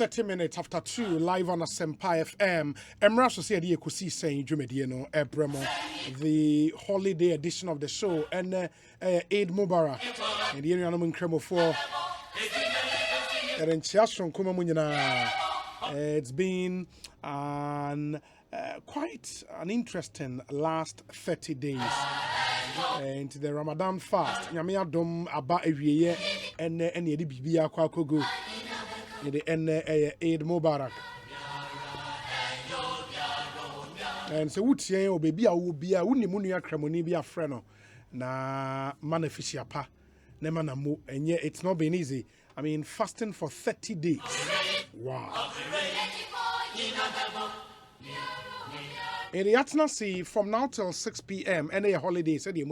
30 minutes after 2, live on Asempa FM. Emra Society Ekusi saying Jumedieno Ebremo, the holiday edition of the show, and Eid Mubarak. And the area in Cremo for it's been quite an interesting last 30 days. And the Ramadan fast, Yamia Dom Aba Eviye, and any Bibia Kwakogo. The Eid Mubarak. And so would say, oh, baby, I will be a Unimunia Cremoni be a friend. Na manifestia pa, Nemanamu, and yet it's not been easy. I mean, fasting for 30 days. Wow. In the Atnasi, from now till 6 p.m., any holidays, any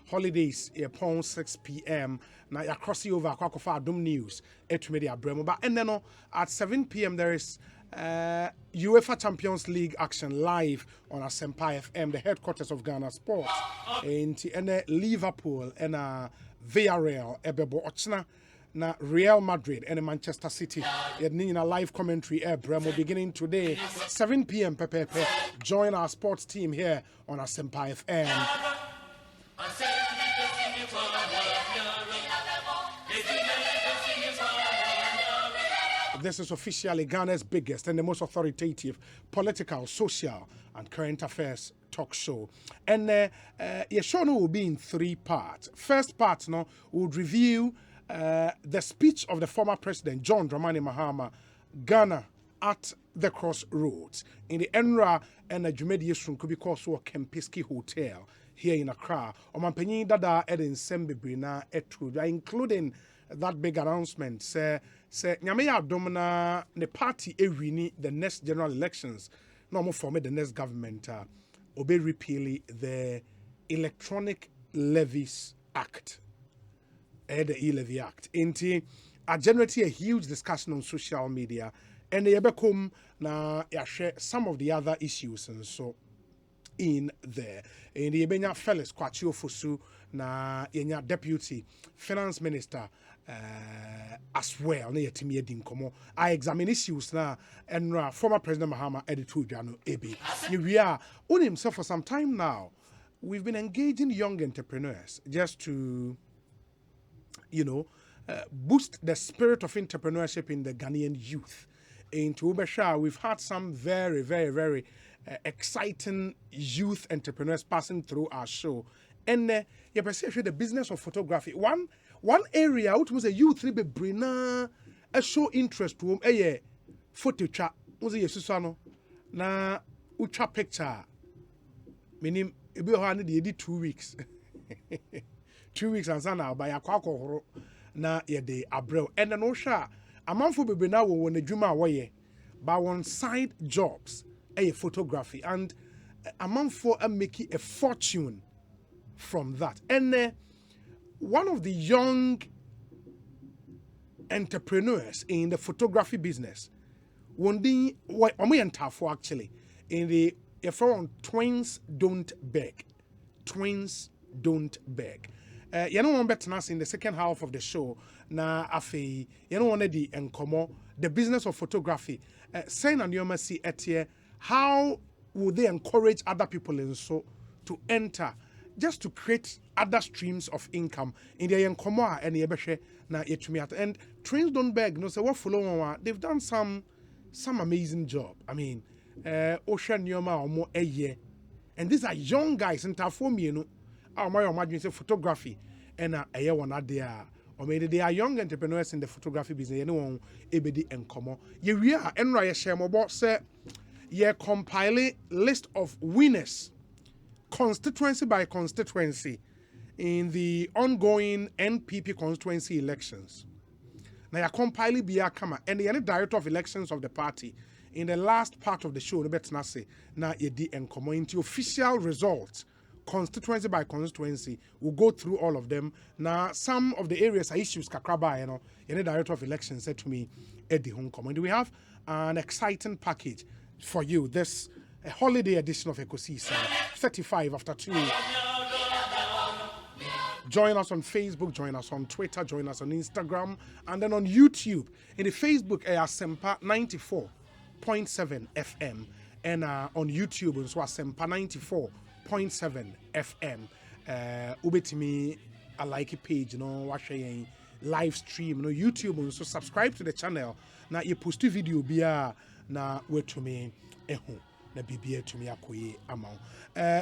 holidays, upon 6 p.m., now you're crossing over Kwakofa Dum News, Media Bremo. But and then at 7 p.m., there is UEFA Champions League action live on Asempa FM, the headquarters of Ghana Sports. And Liverpool and Villarreal, Ebebo Ochna. Na Real Madrid and Manchester City. In a live commentary Bremo beginning today, 7 p.m. Pepe. Join our sports team here on Asempa FM. This is officially Ghana's biggest and the most authoritative political, social, and current affairs talk show. And your show will be in 3 parts. First part would review the speech of the former president, John Dramani Mahama, Ghana at the crossroads. In the Enra and the Jumedi Yesrun could be called so Kempiski Hotel here in Accra. Omanpenyi Dada Edin Sembibrina Etruda, including that big announcement. Say Nyameya Domina the party ewini the next general elections. No more form the next government obey repeal the Electronic Levies Act. The E-Levy Act. Inti I generated a huge discussion on social media, and they become na share some of the other issues and so in there. In the Ebenya Felix K Ofosu na yenya deputy finance minister as well. I examine issues na and former President Mahama editor Jano Ebi. We are on himself for some time now. We've been engaging young entrepreneurs just to boost the spirit of entrepreneurship in the Ghanaian youth. In Ubesha, we've had some very, very, very exciting youth entrepreneurs passing through our show. And you perceive the business of photography. One area which was a youth bring a show interest to a photo chat was a Susano na ucha picture. Meaning it be only 2 weeks. 2 weeks and sana by a kwako na yede abrel and no sha amanfo bebe na wo na dwuma awoye by one side jobs a photography and amanfo are making a fortune from that. And one of the young entrepreneurs in the photography business one day actually in the from Twins Don't Beg. Twins Don't Beg. You know one better in the second half of the show na afi you know one the enkomo the business of photography saying and you must see etie how would they encourage other people in so to enter just to create other streams of income in the enkomo and yebehwe na yetumi at and Trains Don't Beg no say what follow one they've done some amazing job. I mean ocean nyoma omo eye and these are young guys in Tafomi you know my imagine say photography and a year one there or maybe they are young entrepreneurs in the photography business anyone ebedi enkomo ye are enra ye share mo say ye compile list of winners constituency by constituency in the ongoing NPP constituency elections. Now you compile be a kama and the director of elections of the party in the last part of the show no better say na ye di enkomo into official results. Constituency by constituency, we'll go through all of them. Now, some of the areas are issues kakraba, the director of elections said to me, Eddie Hongkong. And we have an exciting package for you. This holiday edition of Ecosystem, 35 after 2. Join us on Facebook, join us on Twitter, join us on Instagram, and then on YouTube. In the Facebook, Asempa 94.7 FM, and on YouTube, so Asempa 94.7 FM. Ubetimi, I like a page, watch a live stream, YouTube, so subscribe to the channel. Now you post a video, be na wait to me, na bibia to me akoye amount.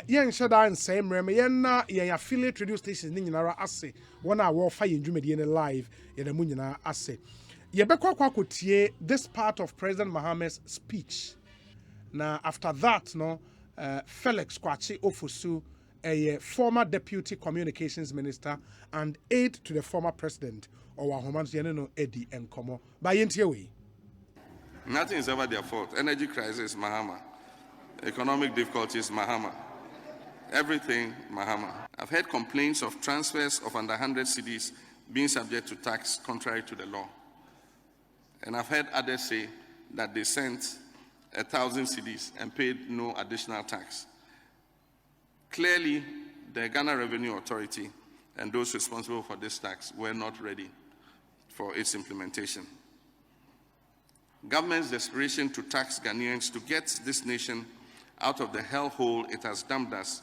Yen shada and same rem, yen affiliate radio stations in Yara Ase, 1 hour fire in Jumedian live in the Munina Ase. Yebekwa kwakutie this part of President Mahama's speech. Now after that, Felix K Ofosu, a former deputy communications minister and aide to the former president, or Homan's Eddie and Komo. By Yentiawe. Nothing is ever their fault. Energy crisis, Mahama. Economic difficulties, Mahama. Everything, Mahama. I've heard complaints of transfers of under 100 cedis being subject to tax contrary to the law. And I've heard others say that they sent 1,000 cedis and paid no additional tax. Clearly, the Ghana Revenue Authority and those responsible for this tax were not ready for its implementation. Government's desperation to tax Ghanaians to get this nation out of the hellhole it has dumped us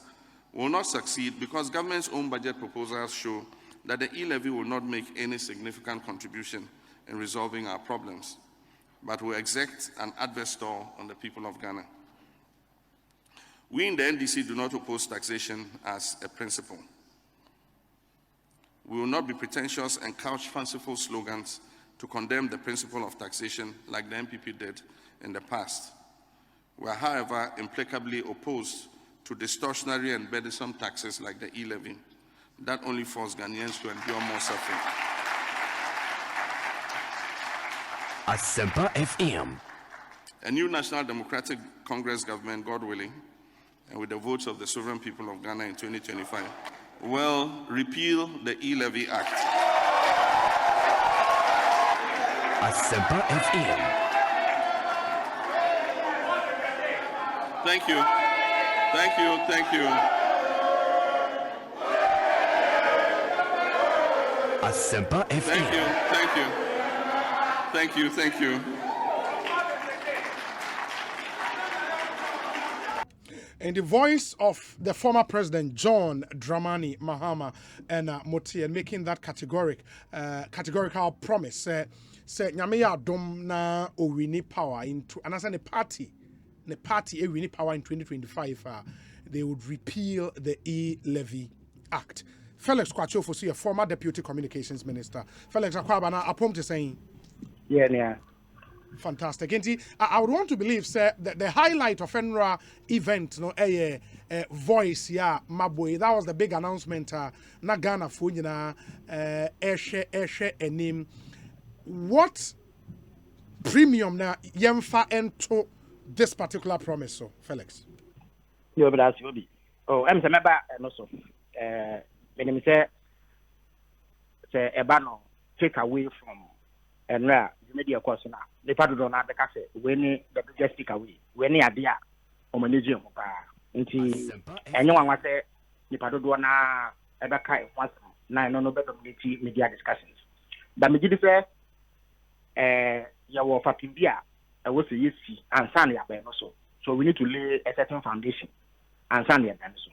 will not succeed because government's own budget proposals show that the e-levy will not make any significant contribution in resolving our problems, but will exert an adverse toll on the people of Ghana. We in the NDC do not oppose taxation as a principle. We will not be pretentious and couch fanciful slogans to condemn the principle of taxation like the MPP did in the past. We are, however, implacably opposed to distortionary and burdensome taxes like the e-levy that only force Ghanaians to endure more suffering. Asempa FM. A new National Democratic Congress government, God willing, and with the votes of the sovereign people of Ghana in 2025, will repeal the e-levy act. Asempa FM. Thank you. Thank you. Thank you. Asempa FM. Thank you. Thank you. Thank you. Thank you. In the voice of the former president, John Dramani Mahama, and Moti, and making that categorical promise, say, Nyame Dom na owini power into, and as the party owini power in 2025, they would repeal the e-levy act. Felix K, a former deputy communications minister. Felix Akwabana, upon to saying, yeah. Fantastic. I would want to believe, sir, that the highlight of FENRA event, voice, Mabwe, that was the big announcement. Na Ghana Funyina, Eshe, Enim. What premium na yemfa ento this particular promise, so Felix? You but you be. Oh, I'm saying about also. When me say ebano take away from enra media course na the part do na beka say when the biggest take away when idea o manage mo pa nti enye wan say the part do na ebeka once na no be dominate media discussions but me give say ya wo fatin bia e wo say yesi ansan ya be no so we need to lay a certain foundation ansan ya dan so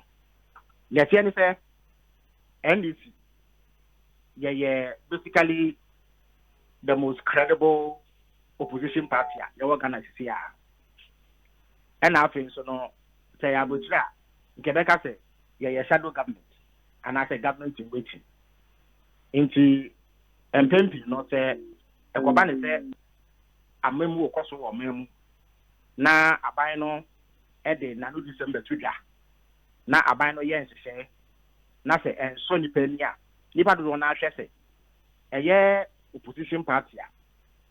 let's say NDC yeah basically the most credible opposition party you Ghana see and I think so no say abuja Quebec say yeah shadow government and I say government in waiting into MPP no say e ko ba ne say amemu okoso wo memu na aban no e de na no December 2 na aban no ye nsese na say enso ni pania nipa do na ahwe say eye opposition party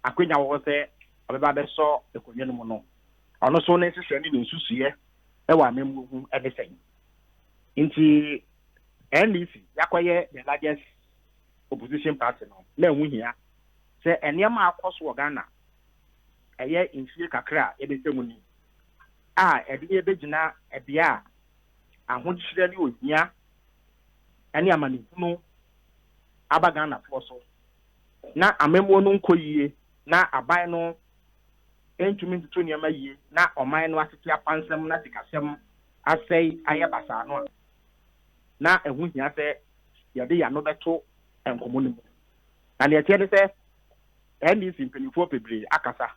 akwenya wo say obeba be so ekonye no mu no ono so na nsese ni nsusuye e wa amemu hu e de say nti NDC yakoye the largest opposition party no na hu hia say enema akoso Ghana eye infie kakra e be temu ni e de be gina e bia ahokyere ni ohia ene amani no aba Ghana for so na amemo no nkoyie na aban no entumi ntutu niam yie na oman no asete apansem na sikasem asɛe ayɛ basa no na ehu hia sɛ yɛde ya no bɛto enkomo no mu na ne ɛkyɛ de sɛ NDC mpanimfoɔ bebree akasa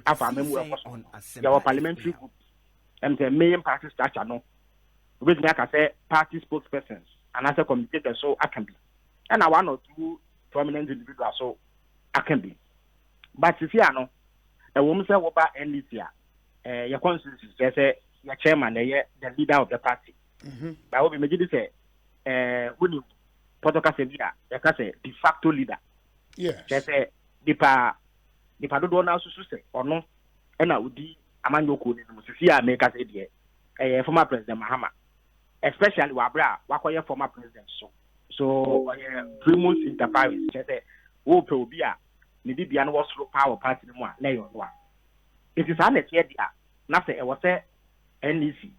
afa amemu ɛkɔ so yɛwɔ parliamentary group the main party structure no obetumi aka sɛ party spokespersons anaasɛ communicators so aka bi ɛna one or two prominent individuals so aka bi but sisi ano ɛwɔ mu sɛ wɔba NDC a yɛ consensus sɛ yɛ chairman ɛyɛ the leader of the party ba obi megye di sɛ woni protocol sɛ bi a yɛka sɛ de facto leader yes sɛ nipa dodoɔ na susu sɛ ɔno ɛna odi amanyoko ne mu sisi a meka sɛ deɛ former president Mahama especially wabra wakoye former president so primus inter pares sɛ wo pe obi a ne bibia no was through power party no mu a na yo no a it is an etie dia na sɛ ɛwɔ sɛ NEC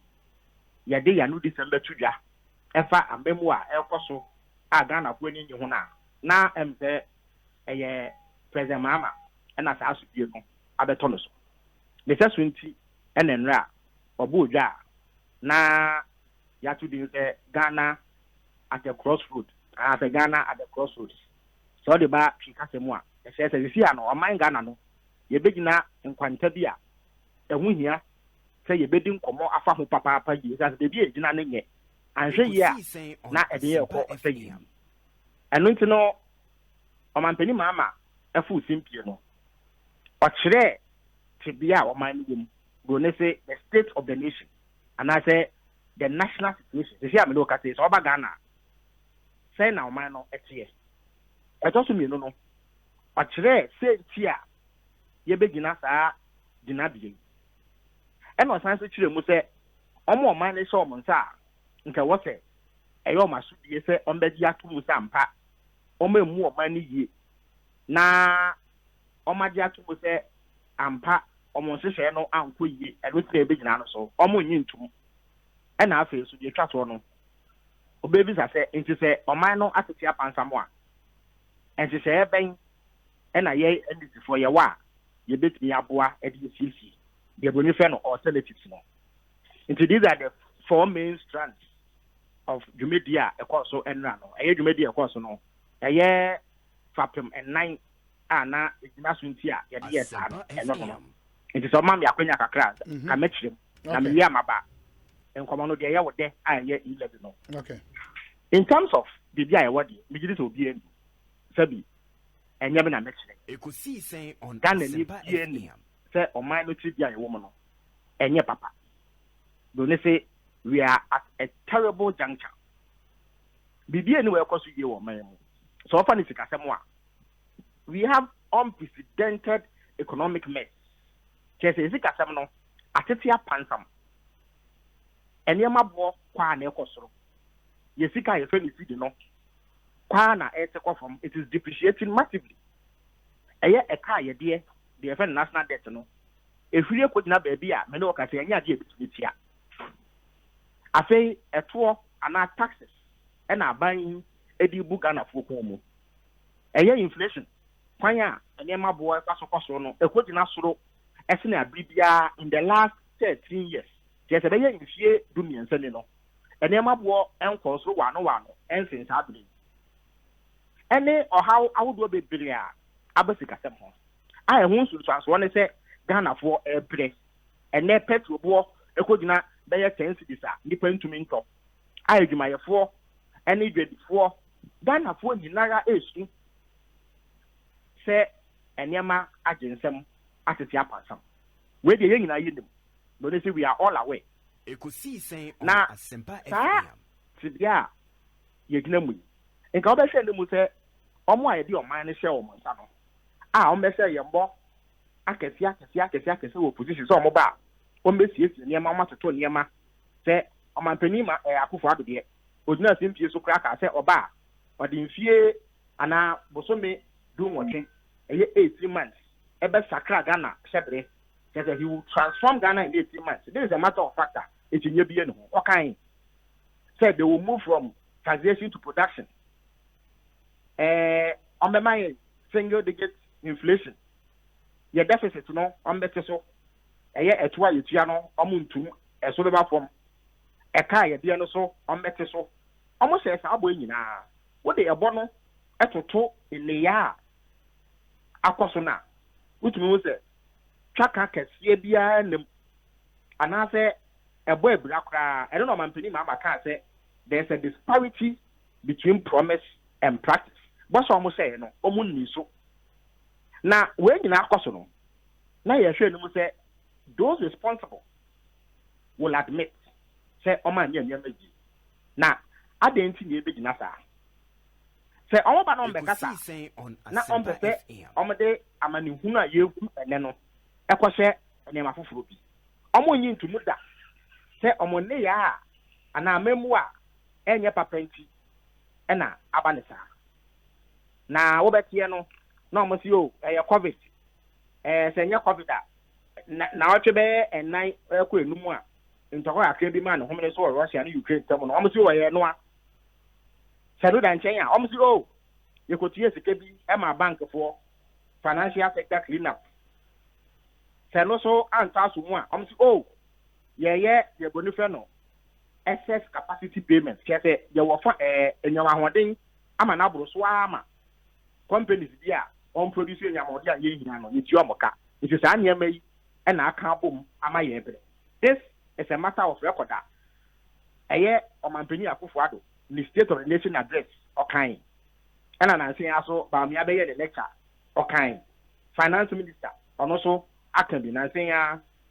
yɛde ya no December tudwa ɛfa ambemu a ɛkɔ so a Ghana fo ani nyi ho na sɛ ɛyɛ president Mahama ɛna saa so bie no abɛtɔ no so the first 20 and then ra obuja na yatu din say Ghana at the crossroads Ghana at the crossroads so the ba fikasemu a say see ano oman Ghana no ye begina nkwanta bi a ehu hia say ye bedi nkomo afa ho papa yi say de bi egina ne nye anhwe yi a na ede ye ko osayi eno nti no omanpani Mahama afu simpie no okire tibia o man wom go ne say the state of the nation and I say the national situation they say am look at it so ba Ghana say na o man no etie eto so mi no o kire say tia ye begina saa dina bie e no san so kire mu say omo man ne so omo nsa nka wo say eyo maso die say ombegi atu mu sa mpa omo emu o man ni yie na omaji atu mu say ampa omo nhwehwe no anko yie eno tire be gina no so omo nyi ntum e na afa so de twa so no obebi sa se enti se oman no atete apansamo a enti se eben e na ye ndifo ye wa ye betumi aboa e de sisi de boni fe no alternatives no enti these are the four main strands of Jumedia ekoso enra no eye Jumedia ekoso no eye fapem en9 ana egina so nti a ye de yes eno no nti so mam yakwanya kakra ka mechirem na me lia maba enkomo no de ye wode a ye 11 no okay in terms of the dia ye wode me gidi so obi endu sabi enye me na mechire ekosi sen on Ghana ni bie ni say oman no ti dia ye wo mo no enye papa do ne say we are at a terrible juncture bibie ni we ekoso ye wo man mu so ofa ni sikasem a we have unprecedented economic mess kese sikasem no atetia pansam enema bo kwa na ekosoro ye sika ye fe ni feed no kwa na etekọ from it is depreciating massively eye eka ye de fe national debt no ehuri ekogina ba bia me no okase anya de ebititia afei eto ana taxes na aban edi bu Ghana fo ko mu eye inflation kwanya enema bo kwasokoso no ekogina soro esene abribia in the last 13 years just ebe ye infie dumiense ni no enema bo enko soro wano ensin sa abiri ene ohaw awodo bebre a abasika sem ho a ehun suru so ne se Ghana fo ebre ene petrol bo ekogina be ye 10 cedis a nipa ntumi nto a edwumayefo ene dwedifo Ghana fo nyinara esu se enema agensem atete apansam we de yengina yenim no dey say we are all aware ekosi sen on na Asempa FM tibia yegina mu nka obehwe ne mu se omo a ye de oman ne hwe omo nsa no a ombese yembo akesi wo position so omo ba ombesi niema matoto niema se omanpani ma akufo ado de odina simpie so kra ka se oba odi mfie ana bosome du nwotwe eye 18 months ebe sakra Ghana shebre says he will transform Ghana in 18 months. This is a matter of fact. It's in your being. Okay. Said they will move from taxation to production. On the mind single digit inflation. Your deficit no on better so. A year at why you tiano, omuntu, a sober form. A car, a piano so, on better so. Almost as I bring now. What they are bono at to in the yard. Akosona, which means that Chaka can see behind them. And I say, a boy black, I don't know, my penny, Mama can't say there's a disparity between promise and practice. What's almost saying, no, Omun so. Now, when you are Kosono, now you're sure you say those responsible will admit, say, Oman, now, I didn't see you big enough. Say, all about on the Cassa, not on the set, on the day, I'm a new huna, you, and then, a quashe, and then my food. I'm going to move that. Say, on the ya, and our memoir, and your papenti, and a abanisa. Now, over here, no, monsieur, a COVID, send your COVID. Now, to bear and night, no more. Into our baby man, whom they saw Russia and Ukraine, someone, almost you are no. Salute and China, almost you. You could use the KB Emma Bank for financial sector cleanup. Sanoso and Tasuma, almost yeah, you're going to excess capacity payments. Say, you were in your one I'm an abro swama. Companies, yeah, on producing your modia, it's your mocha. It is an yammy, and I can't boom, am I able? This is a matter of record. A year on my penny Akufuado, the State of the Nation address, or kind. And I'm saying also, by me, the lecture, or kind. Finance Minister, and also, I can be saying,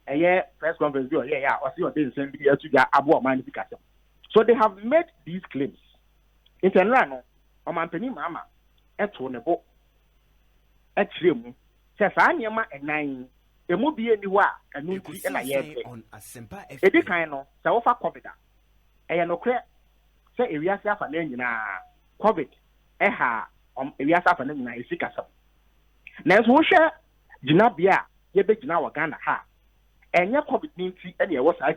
a year press conference, or see what they send here to their Abu Manification. So they have made these claims. In Tenrano, on my penny Mama, at Tonebo, at Trim, says Anyama and 9. It will be anywhere and you see a year on a simple. A decano, so far COVID. A no clear say if you have an engine, COVID, if you have an engine, I see castle. Next, we share Jinabia, ye bet now Ghana ha. And your COVID-19 and your was I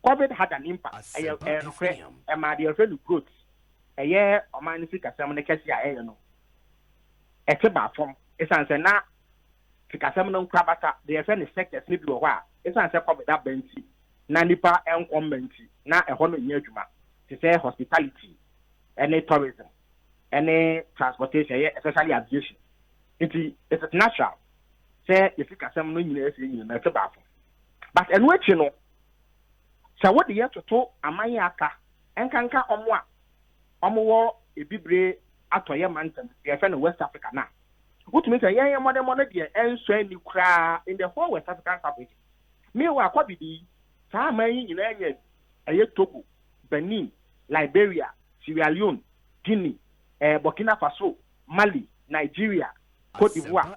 COVID had an impact. And my dear friend, good. A year or minus a salmon, a no. It's about from it's answer now. Because some non crabata, they are sending sectors sleep you a while. It's answer COVID that benty, Nanipa and Combenty, not a 100 year juma. To say hospitality, any tourism, any transportation, especially aviation. It's natural. Say if you can some no in the bathroom. But and what you know, so what the year to talk Amayaka and Kanka Omwa a bibre atoya mountain, they are from West Africa now. What means a young mother dear and strain you cry in the whole West African country. Meanwhile, what did he? Samay in a Togo, Benin, Liberia, Sierra Leone, Guinea, Burkina Faso, Mali, Nigeria, Cote d'Ivoire,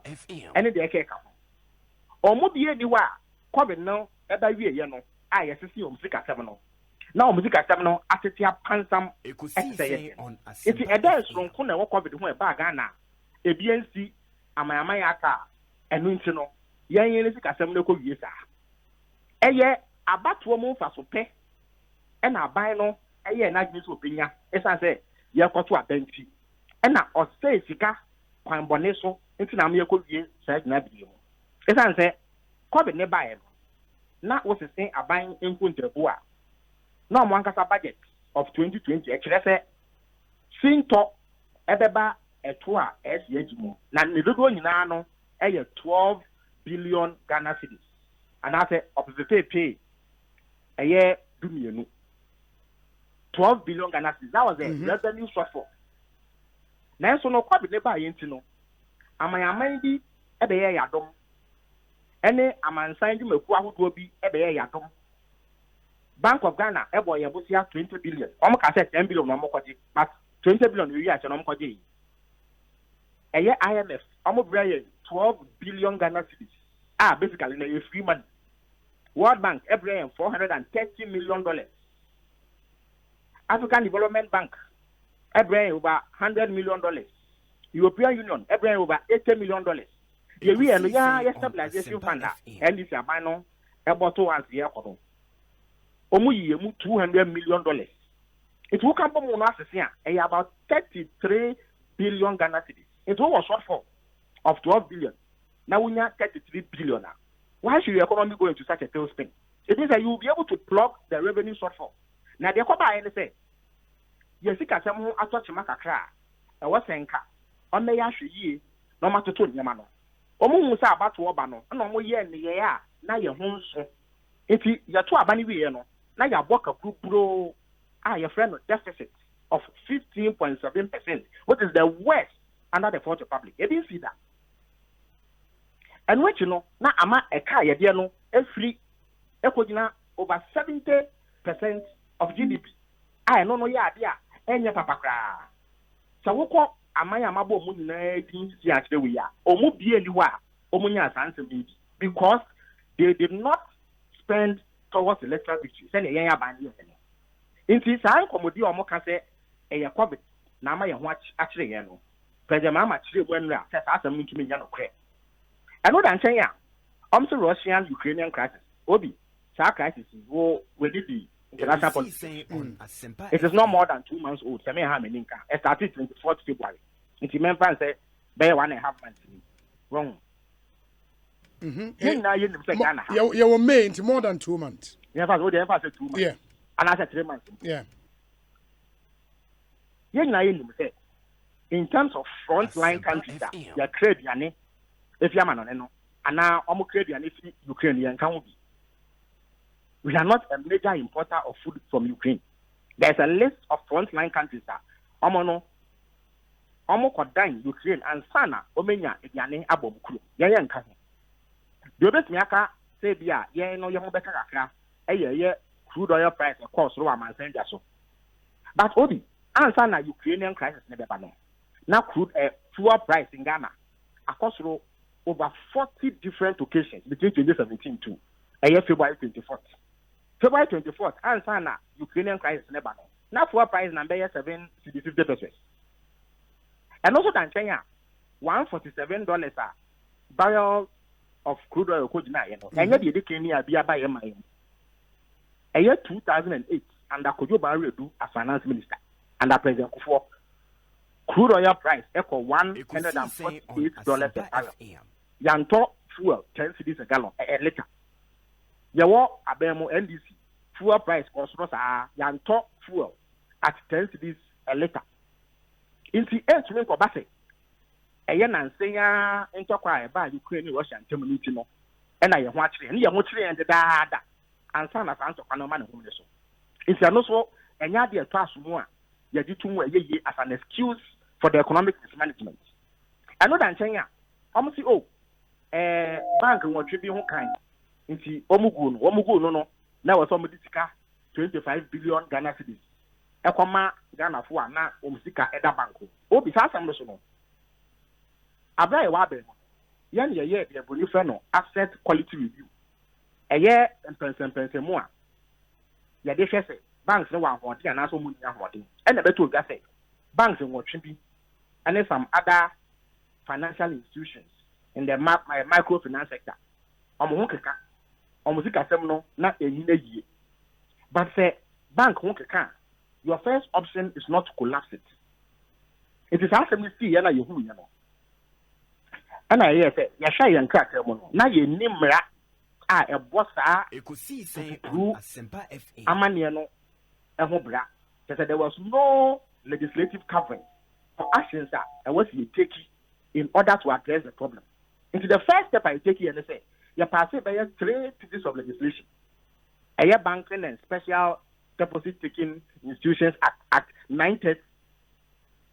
and the Eke. Or maybe anywhere, COVID now, every year, you know, I see music seminal. Now, music seminal, I see a handsome essay on it's a dance from Kuna walk over the way bagana, a BNC. Amayaka, and Winchino, young music assembly could use. A year, about 2 months for pay, and a bino, a year, not this opinion, as I say, you're got to a benchy. And now, or say, Sika, Quan Boneso, into Namia could use, said Nabio. As I say, COVID never ever. Not what to say a buying in Punta. No one has a budget of 2020, actually, I say, Sing talk, Ebeba. A tour as Yejimo. Now, the go in Nano, 12 billion Ghana cedis. And I say, of the pay a year, do me 12 billion Ghana cedis. That was a revenue shortfall. Now, so no quite never into am I a mindy a bear yadom? Any a man signed him a who will be a bear yadom. Bank of Ghana, a boy, 20 billion. Almost I said 10 billion, no more, but 20 billion we are no more. A year IMF, almost 12 billion Ghana cedis. Basically, in a free money. World Bank, every year, $430 million. African Development Bank, every year, over $100 million. European Union, every year, over $80 million. The we and the stabilization fund, and this is about 2 years. $200 million. It will come from about 33 billion Ghana cedis. It was shortfall of 12 billion. Now we have 33 billion. Why should your economy go into such a tailspin? It means that you will be able to plug the revenue shortfall. Now, the Koba and say, yes, you can some attach a macra. I was saying, on the Yashi, no matter to Yamano. Omu Musa about to Obano, and no more year in the year, now your home. If you're too abandoned, now you work a group bro, your friend with deficit of 15.7%, which is the worst under the Fourth Republic. You didn't see that. And what you know, now I'm a car, you know, every over 70% of GDP. I don't know, yeah, and your papa. So, what call Amaya Mabo Moon, we are, or Mubi anywhere, Omunia answer me, because they did not spend towards electoral victory. Send a young band. In this, I commodity or more can say, a COVID, Nama, and watch actually, you know. President Mahama, when we are, says, ask them to me, Yano Craig. I know that I'm saying, I'm the Russian-Ukrainian crisis. Obi, that crisis is where did the international policy. It is not more than 2 months old. It started 24th February. It's member and say, bear 1.5 months. Wrong. You were made into more than 2 months. Yeah, but what the emphasis 2 months. Yeah. And I said 3 months. Yeah. In terms of frontline countries, you trade Yanni. If you're man, and now almost trade Yanni, Ukrainian can be. We are not a major importer of food from Ukraine. There's a list of frontline countries that Omono, Omokodan, Ukraine, and Sana, Omenia, Yanni, Abobukru, Yayan Kani. The best Miaka say, yeah, no, you're better, a crude oil price, of course, lower man send so. But Obi, Ansana Ukrainian crisis never know. Now crude fuel price in Ghana, across over 40 different occasions between 2017 to February 24th. February 24th, Ansana Ukrainian crisis never know. Now fuel price number 750 pesos. And also than China, $147 a barrel of crude oil could deny, and yet the Kenya be by MIM. A year 2008, under Kojo Barre do as finance minister, under President Kufuor, crude oil price equal $148 per barrel. Yanto fuel 10 cedis a gallon a liter. Yawo Abemo NDC fuel price cost Yanto fuel at 10 cedis a liter. In the end, to make a basse, a yen and say, inquire by Ukraine, Russia, and Terminitino, and I watch it, and you watch it and the dada, and son of Anto Panoman. It's also a yadia pass more, Yajitum as an excuse for the economic mismanagement. I know that China, almost bank and what tribute kind. Into Omugu, no, now somebody 25 billion Ghana cedis. Ekoma Ghana for na Omusika Eda Banko. Obi sa sam so no. Abra e wa be no. Yan ye de boni fe no asset quality review. Eye empense mo a. Ya de hwese banks no wa hoden ana so mu nya hoden. E na beto ga say banks no twe bi and some other financial institutions in the microfinance sector. Omo ho keka. Omusika sem no na eyi na yie. But say bank ho keka, your first option is not to collapse it. It is after we see yana yehu yano. And I say, Yasha and crack na ye nimra a bossa who amaniano a hobra that there was no legislative covering for actions that I was taking in order to address the problem. Into the first step I take here and say, you pass it by 3 pieces of legislation. A banking and special deposit taking institutions at 9:30.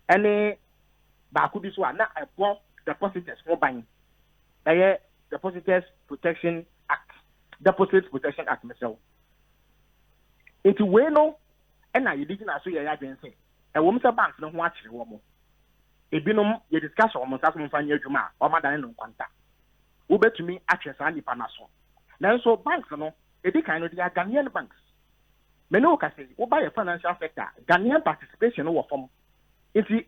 Any Bakubi so na a poor depositors for buying. A Depositors Protection Act. Deposit Protection Act myself. Into Weno and I didn't ask you say. A woman's bank no watch the woman. A binum ye discuss almost as one fan Juma or Madame no contact. Ube to me access and panaso. Now so banks no, a big kind of the Ghanaian banks. Menoka say, who buy a financial sector, Ghanaian participation over from. If the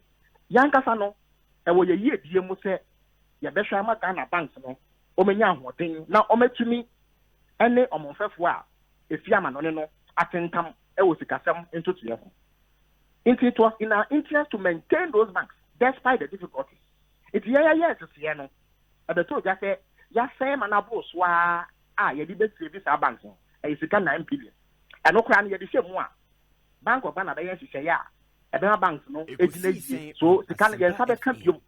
Yankasano, and what ye dear Muse, Yabeshama Ghana banks no, Omenya Hoting, now Ome to me, and they on Fefwa, if Yaman no, attend come, Ewosika into the it was in our interest to maintain those banks. despite the difficulties. It's yeah, to see no. At the two just say, ya say manabo swa you did this banks. And it's 9 billion. And no crown yet the same one. Bank of Ghana, they say, yeah. And then banks no, it's so the can get some campion.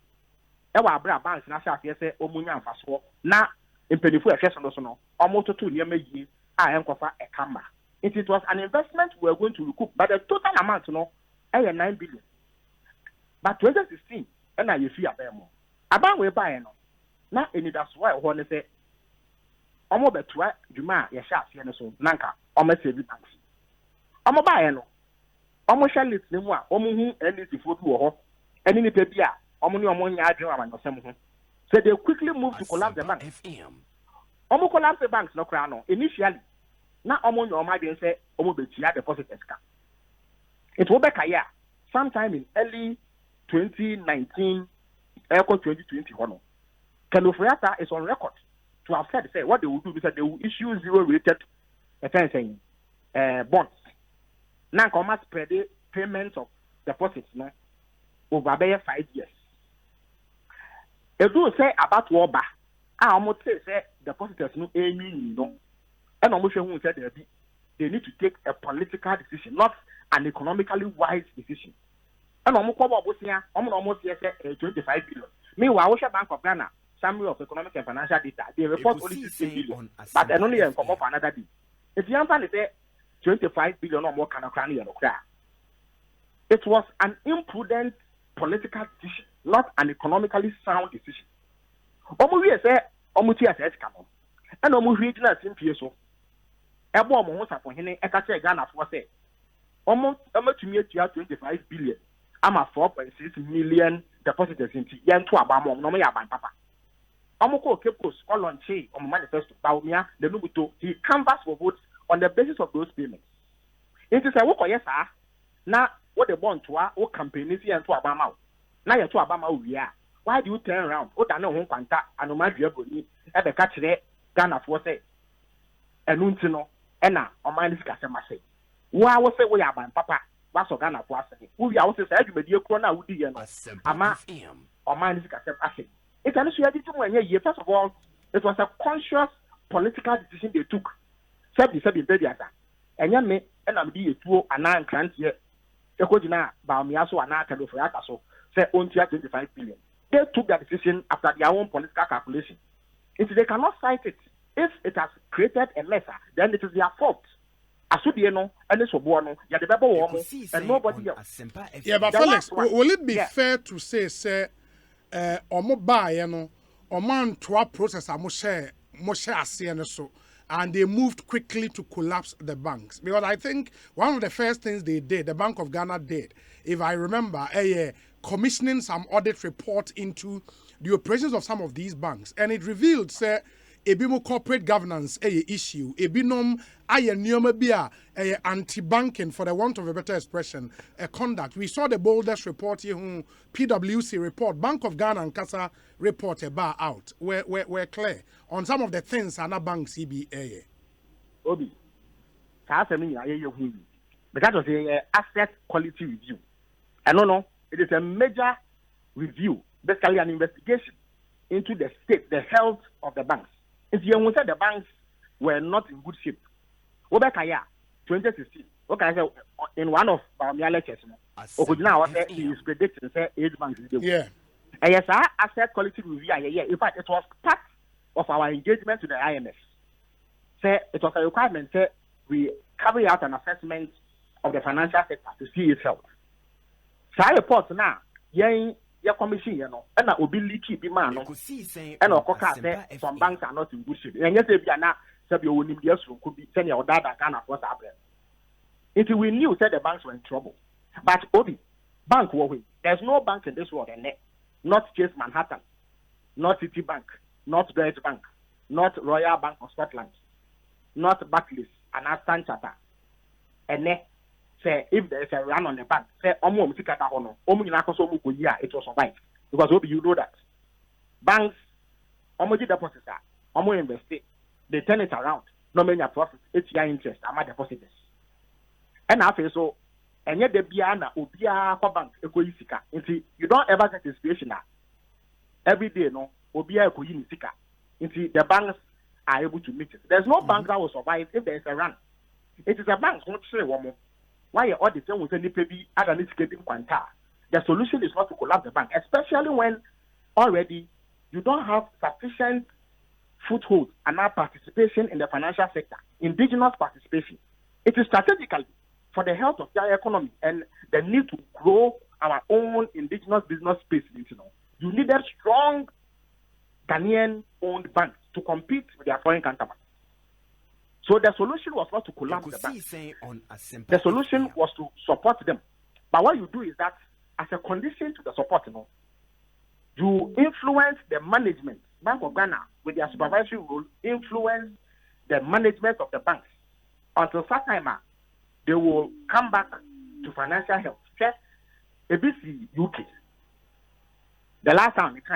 Ewa bra banks na sha say omunya mfaso na impenifu ehwe so no almost 2 year meji a enkofa e camera. It was an investment we were going to recoup, but the total amount no 9 billion. But 2016 na you see abemo aban we buy no na eni that's why ho ne say omo betua dwuma ya sha ase ne so nanka omo save banks omo buy no omo share list ne mu a omo hu NDC fo bi wo ho eni ni pe bia omo ni omo nya adwen amanyosem ho. So they quickly moved to collapse the bank. Omo collapse the banks no kra no initially na omo nya omo adwen say omo betia depositors ka. It will be kaya sometime in early 2019 echo 2020 hono. Kenofriata is on record to have said say what they will do is that they will issue zero rated bonds. Now come spread the payments of deposits no over 5 years. They do say about Woba. I almost say depositors no any no. And almost who said they need to take a political decision, not an economically wise decision. And almost almost 25 billion. Meanwhile, Bank of Ghana, Summary of Economic and Financial Data, they report only 16 billion, but they only come up for another day. If you understand, say 25 billion or more can cry. It was an imprudent political decision, not an economically sound decision. Omu say omu TSS come and omu regional simple. Ebo omu ho sapon hene e ka che Ghana for say omu to me 25 billion. I'm a 4.6 million depositors into yen to abamo no me yaban papa. Omoko Kepos Olonche on manifesto Baumia the Nubuto he canvassed for votes on the basis of those payments. It is a work yes sir. Now what the bond to our campaign is here to Abama. Now you're to Abama we are. Why do you turn around? What I know home contact and my diaboli at the catch there Ghana for say and Nuntino and now on my discussion say. Why was say we are papa? What's Ghana for us? We are also said you corner would be ama or mine is a it's an issue to first of all, it was a conscious political decision they took. And young me and I'm be a 2 and 9 grants yet. The Kojina, Baumiaso, and Akado for Yakaso, say only 25 billion. They took that decision after their own political calculation. If they cannot cite it, if it has created a lesser, then it is their fault. Asudieno and this Obuano, ya the Bible and nobody else. Yeah, but Felix, will it be fair to say, omo buy, oman to a process a moshe so, and they moved quickly to collapse the banks? Because I think one of the first things they did, the Bank of Ghana did, if I remember, commissioning some audit report into the operations of some of these banks, and it revealed, say, ebimo corporate governance issue ebinom nyoma bia anti-banking, for the want of a better expression, conduct. We saw the boldest report here, PwC report, Bank of Ghana and Kasa report about out we're clear on some of the things and bank CBA. Obi, because was a asset quality review. I don't know, it is a major review, basically an investigation into the state, the health of the banks. If you said the banks were not in good shape, Obekaya 2016. Okay, so in one of our lectures, he is predicting say 8 banks. Yeah. And yes, our asset quality review. Yeah. In fact, it was part of our engagement to the IMF. Say it was a requirement. Say we carry out an assessment of the financial sector to see its health. So I report now. Your commission, and I will be leaky, be man, and some banks are not in good shape. And yes, if you are not, you will need could be sending your data kind of what's happening. If we knew that the banks were in trouble, but Obi, bank, there's no bank in this world, and not Chase Manhattan, not Citibank, not Deutsche Bank, not Royal Bank of Scotland, not Barclays, and Aston Charter, and say if there is a run on the bank, say it will survive. Because you know that banks deposits invest, they turn it around, no many profit, it's your interest, I'm depositors. And I feel so and yet the biana obia kwa bank ekoyi sika. You don't ever get a situation now. Every day no obia ekoyi sika. The banks are able to meet it. There's no bank that will survive if there is a run. It is a bank not sure one more. Why you all the same with any baby other needs getting quanta. The solution is not to collapse the bank, especially when already you don't have sufficient foothold and now participation in the financial sector, indigenous participation. It is strategically for the health of their economy and the need to grow our own indigenous business space. You needed strong Ghanaian-owned banks to compete with their foreign counterparts. So the solution was not to collapse the banks. The solution was to support them. But what you do is that, as a condition to the support, you influence the management. Bank of Ghana, with their supervisory role, influence the management of the banks until such time they will come back to financial health. Check ABC UK. The last time UK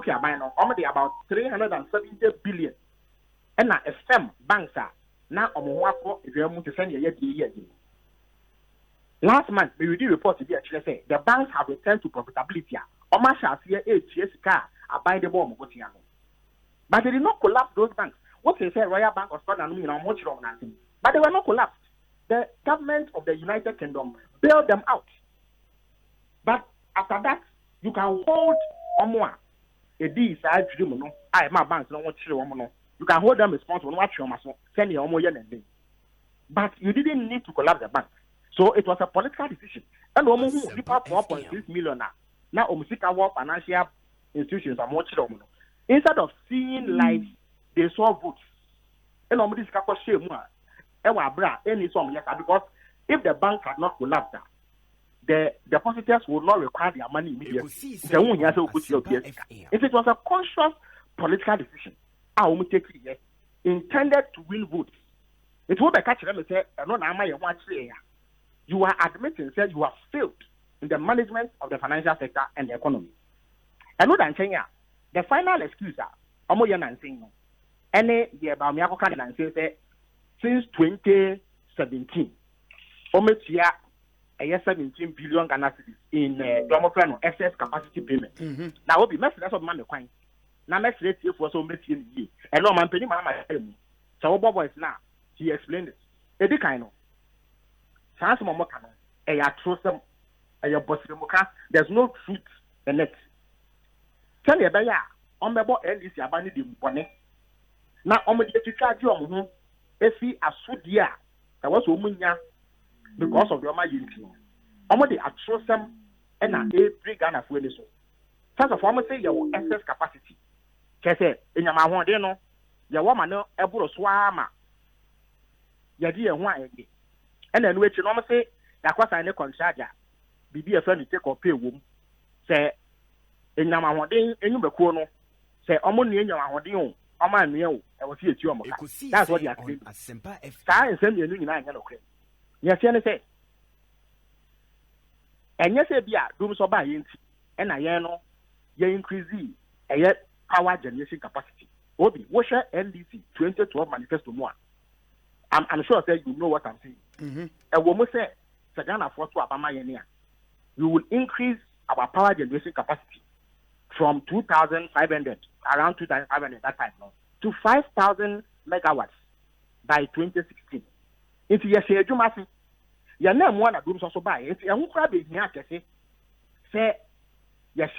are buying already about 370 billion. And now FM banks are now if you want to send your year. Last month, we did report to say the banks have returned to profitability. But they did not collapse those banks. What they say, Royal Bank of Scotland, but they were not collapsed. The government of the United Kingdom bailed them out. But after that, you can hold more. A D side my banks don't want to. You can hold them responsible. Watch your muscle. Send your more yen. But you didn't need to collapse the bank. So it was a political decision. And we move 4.6 million now. Now, financial institutions are more children. Instead of seeing life, they saw votes. And because if the bank had not collapsed, the depositors would not require their money immediately. It was a conscious political decision. Intended to win votes. It will be catching them and say, you are admitting that you have failed in the management of the financial sector and the economy. And no than Kenya, the final excuse since 2017, a year 17 billion Ghana cedis in excess capacity payment. Now, will be messed that's what money coin. Now, let's you for so much in the year. And no man penny Mahama. So, Bob is now. He explained it. Eddie Kaino. Sans Momokano. A atrocum. A bossimuka. There's no truth in it. Tell you about ya. On the board, and this abandoned in Bonnet. Now, on the charge you on if he a sudia. There was woman because of your margin. On the atrocum and every Ghana for this. First of all, say your excess capacity. Kese in your mahon deno, your woman no eburo swama. Yadi and one again. And then which you normally say, Yakwasa and the contractor, be a friend to take or pay womb. Say in your mahon den, and you be corno. Say, Omon in your mahon den, Oma meal, I was here to you. That's what you are saying. Science and you know, okay. Yes, say. And yes, be a doom so by int, and I know. You increase a power generation capacity. Obi, what's your NDC 2012 manifesto more? I'm sure that you know what I'm saying. And when we say Sagana for to Abama Yenia, we will increase our power generation capacity from 2,500, around 2,500 that time, to 5,000 megawatts by 2016. If you say, you must your name one of rooms also buy it, and who grab it here, say, yes,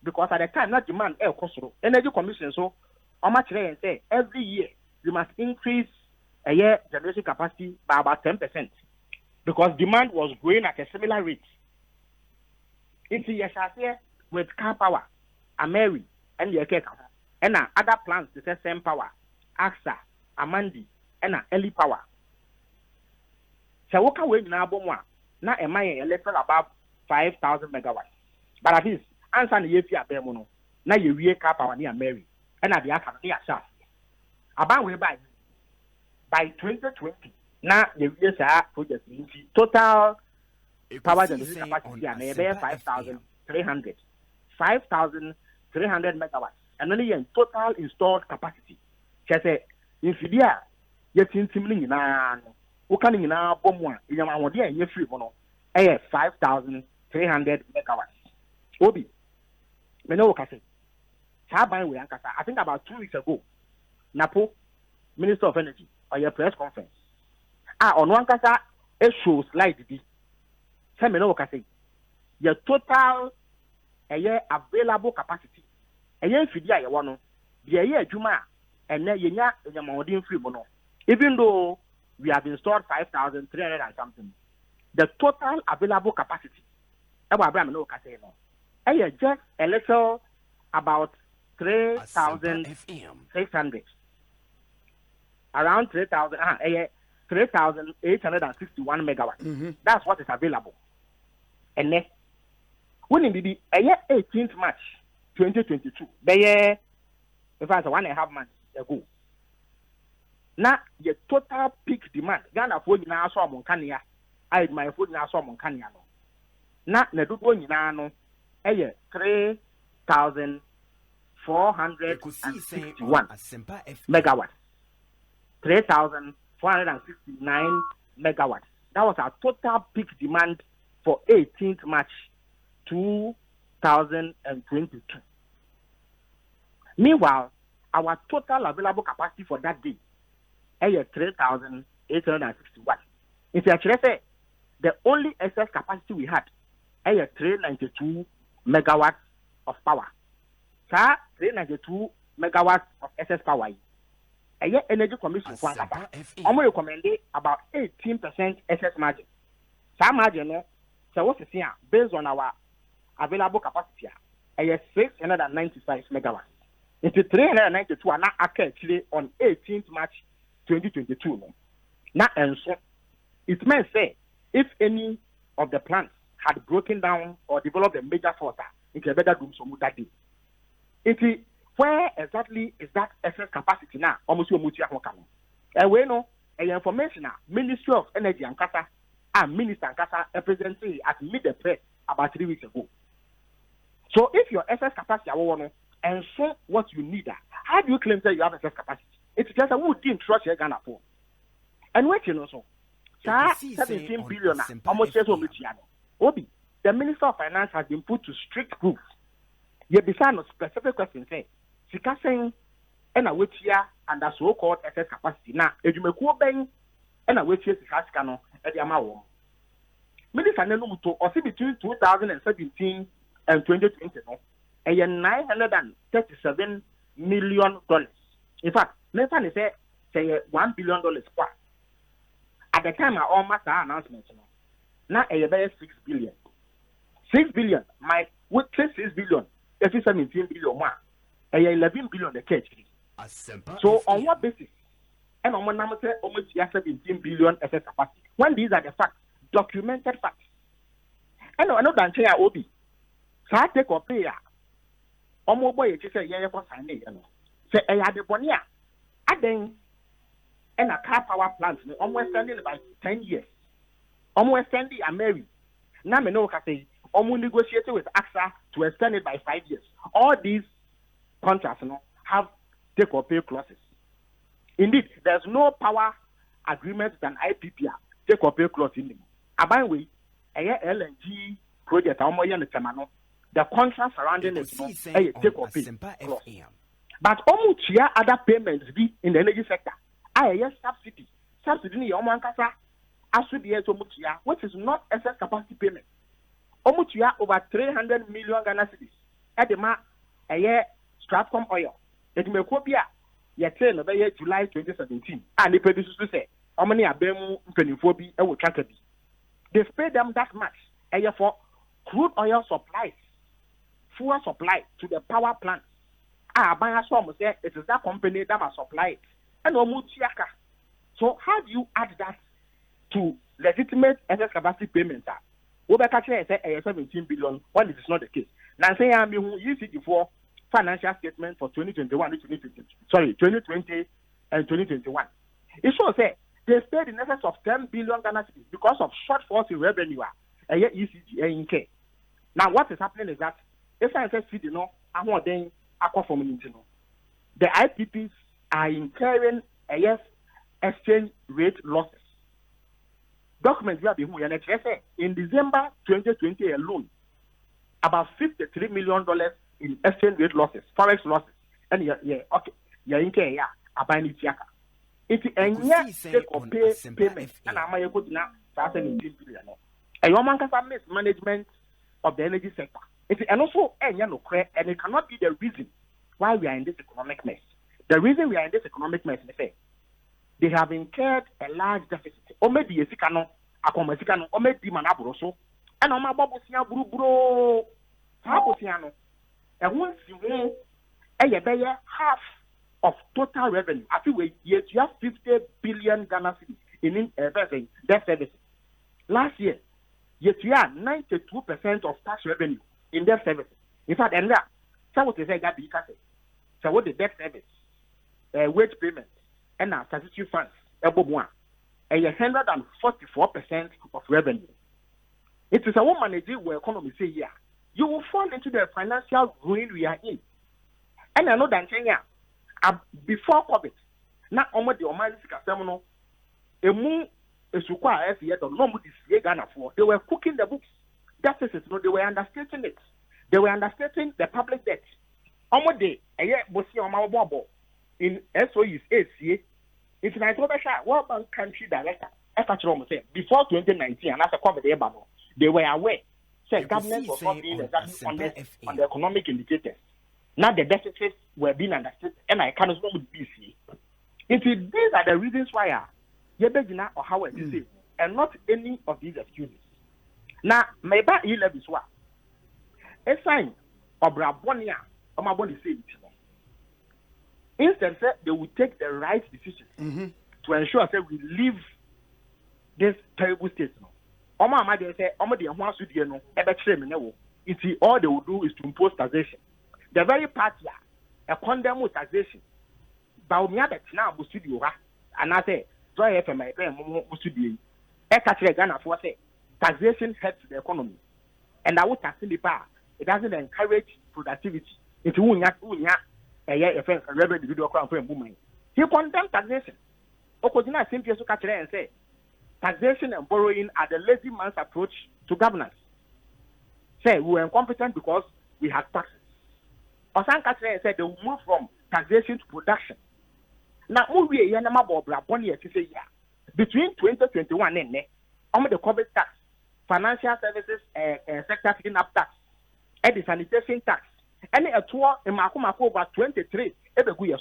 because at the time not demand air cost energy commission. So how much they say every year you must increase a year generation capacity by about 10% because demand was growing at a similar rate. It's yes, with car power, Ameri, and the and other plants the same power, AXA, Amandi, and Eli Power. So what can we now now am I a little above 5,000 megawatts? But at least, answer the year Bemono. Now you rear cap our near Mary, and at the other near South. About way by 2020, now the years are project total power generation capacity and maybe 5,300. 5,300 megawatts. And only in total installed capacity. Just say, if you are getting similar, can in our bomb one, in your idea, and you're free mono, 5,300 megawatts. Obi, Meno Case. I think about 2 weeks ago, Napo, Minister of Energy, or your press conference. On one casa, a show slide the Semino Case. Your total a year available capacity. A year Fidia, one, the year Juma, and then Yenya, your Modin free mono. Even though we have installed 5,300 and something, the total available capacity, Abraham no Casino, a year just a little about 3,600. Around 3,000, 3,861 megawatts. That's what is available. And then, when it be a year 18th March 2022, the year, in fact, 1.5 months ago. Now, the total peak demand, Ghana for you now saw Moncania, I my food now saw Moncania. Now, the good one, a year 3,461 megawatts. 3,469 megawatts. That was our total peak demand for 18th March 2022. Meanwhile, our total available capacity for that day is 3,861. If you actually say the only excess capacity we had is 392 megawatts of power. 392 megawatts of excess power. Energy Commission only recommended about 18% excess margin. That margin, so what's the based on our available capacity, is 695 megawatts. Into 392 are not actually on 18th March 2022. Now, and so it may say if any of the plants had broken down or developed a major fault, it can better do some that day. Where exactly is that excess capacity now? Almost your mutia hokano. And we know a information now, Ministry of Energy and Kasa and Minister and Kasa represented at mid the press about 3 weeks ago. So if your excess capacity and so what you need, how do you claim that you have excess capacity? It's just a wood didn't trust your Ghana for. And what you know so 17 billion almost says Obi, the Minister of Finance has been put to strict rules. You beside no specific question say Sika saying and a wait here and the so-called excess capacity. Now, if you make bang and a wait here Sika no at the amount. Minister Nenuto or see between 2017 and 2020 and $937 million. In fact, Nathan is say $1 billion. At the time I almost announcement now a $6 billion. 6 billion, my with 6 billion, if it's 17 billion one, 11 billion the catch. So on what basis? And on one number say almost 17 billion excess capacity. When these are the facts, documented facts. And I know that I Obi. So I take or pay almost boy say yeah for signing. Say I had the one year. I then and a car power plant almost standing by 10 years. Almost standing a married. Now me know say almost negotiated with AXA to extend it by 5 years. All these contracts have take or pay clauses. Indeed, there's no power agreement than IPPR take or pay clause in them. By the way, a LNG project, the contract surrounding it take or pay clause. But almost here other payments be in the energy sector. Subsidy. Subsidy in which is not excess capacity payment. Almost you have over 300 million Ghana cedis. At the a year Stratcom oil. It may be a train of July 2017. And the producers say, how many are Bemu, Peniphobi, and will be. They pay them that much. A year for crude oil supplies, fuel supply to the power plant. By a sum say it is that company that must supply it. And almost yaka. So how do you add that to legitimate excess capacity payments? Say 17 billion when it is not the case. Now say I mean you see before financial statement for 2020 and 2021. It shows say they paid in excess of 10 billion Ghana cedis because of shortfalls in revenue. ECG and K. Now what is happening is that if I say I want then the IPPs are incurring exchange rate losses. documents we have been in December 2020 alone, about $53 million in exchange rate losses, forex losses, and okay, about it yaka. It's take or pay payment, and I'm a good now, a woman can mismanagement of the energy sector. And also, and it cannot be the reason why we are in this economic mess. The reason we are in this economic mess is they have incurred a large deficit. Omedi yesikano, akomesikano, omedi manabroso, and oma babusia bro, habosiano. And once you know, half of total revenue. I feel you have 50 billion Ghana cedis in debt service. Last year, you have 92% of tax revenue in debt service. In fact, and that, so what is that? So what the debt service, wage payment, and statutory funds, above 144% of revenue. It is a woman managing where economy say yeah, you will fall into the financial ruin we are in. And I know that Kenya, before COVID, not only the Omani Sikasemono, a moon is required every year, the normal is Ghana for. They were cooking the books. That is it. No, they were understating it. They were understating the public debt. Omode, a year, Bosi Omabo, in SOEs, ACA, International World Bank Country Director, before 2019, and after COVID, they were aware. So government was not being exactly on the economic indicators. Now the deficits were being understood, and I cannot go with BC. These are the reasons why Yebegina or how it is, and not any of these excuses. Now, maybe he left this one. A sign of Brabonia or my body say instead, they will take the right decision to ensure that we leave this terrible state. Oma Amadi say, Oma de Juan Sudiano, all they will do is to impose taxation. The very party, a condemn with taxation. But we have now, Bustudio, and I say, Joy FM, Bustudio, Ekatre Ghana for say, taxation hurts the economy. And I would tax the power. It doesn't encourage productivity. If you want a revenue video crown for a woman, he condemns taxation. Okojina simply so catch and say, taxation and borrowing are the lazy man's approach to governance. Say, we were incompetent because we had taxes. Osan Katre said they will move from taxation to production. Now, between 2021 and the COVID tax, financial services sector picking up tax, and the sanitation tax, and a tour in Makuma over 23 every year.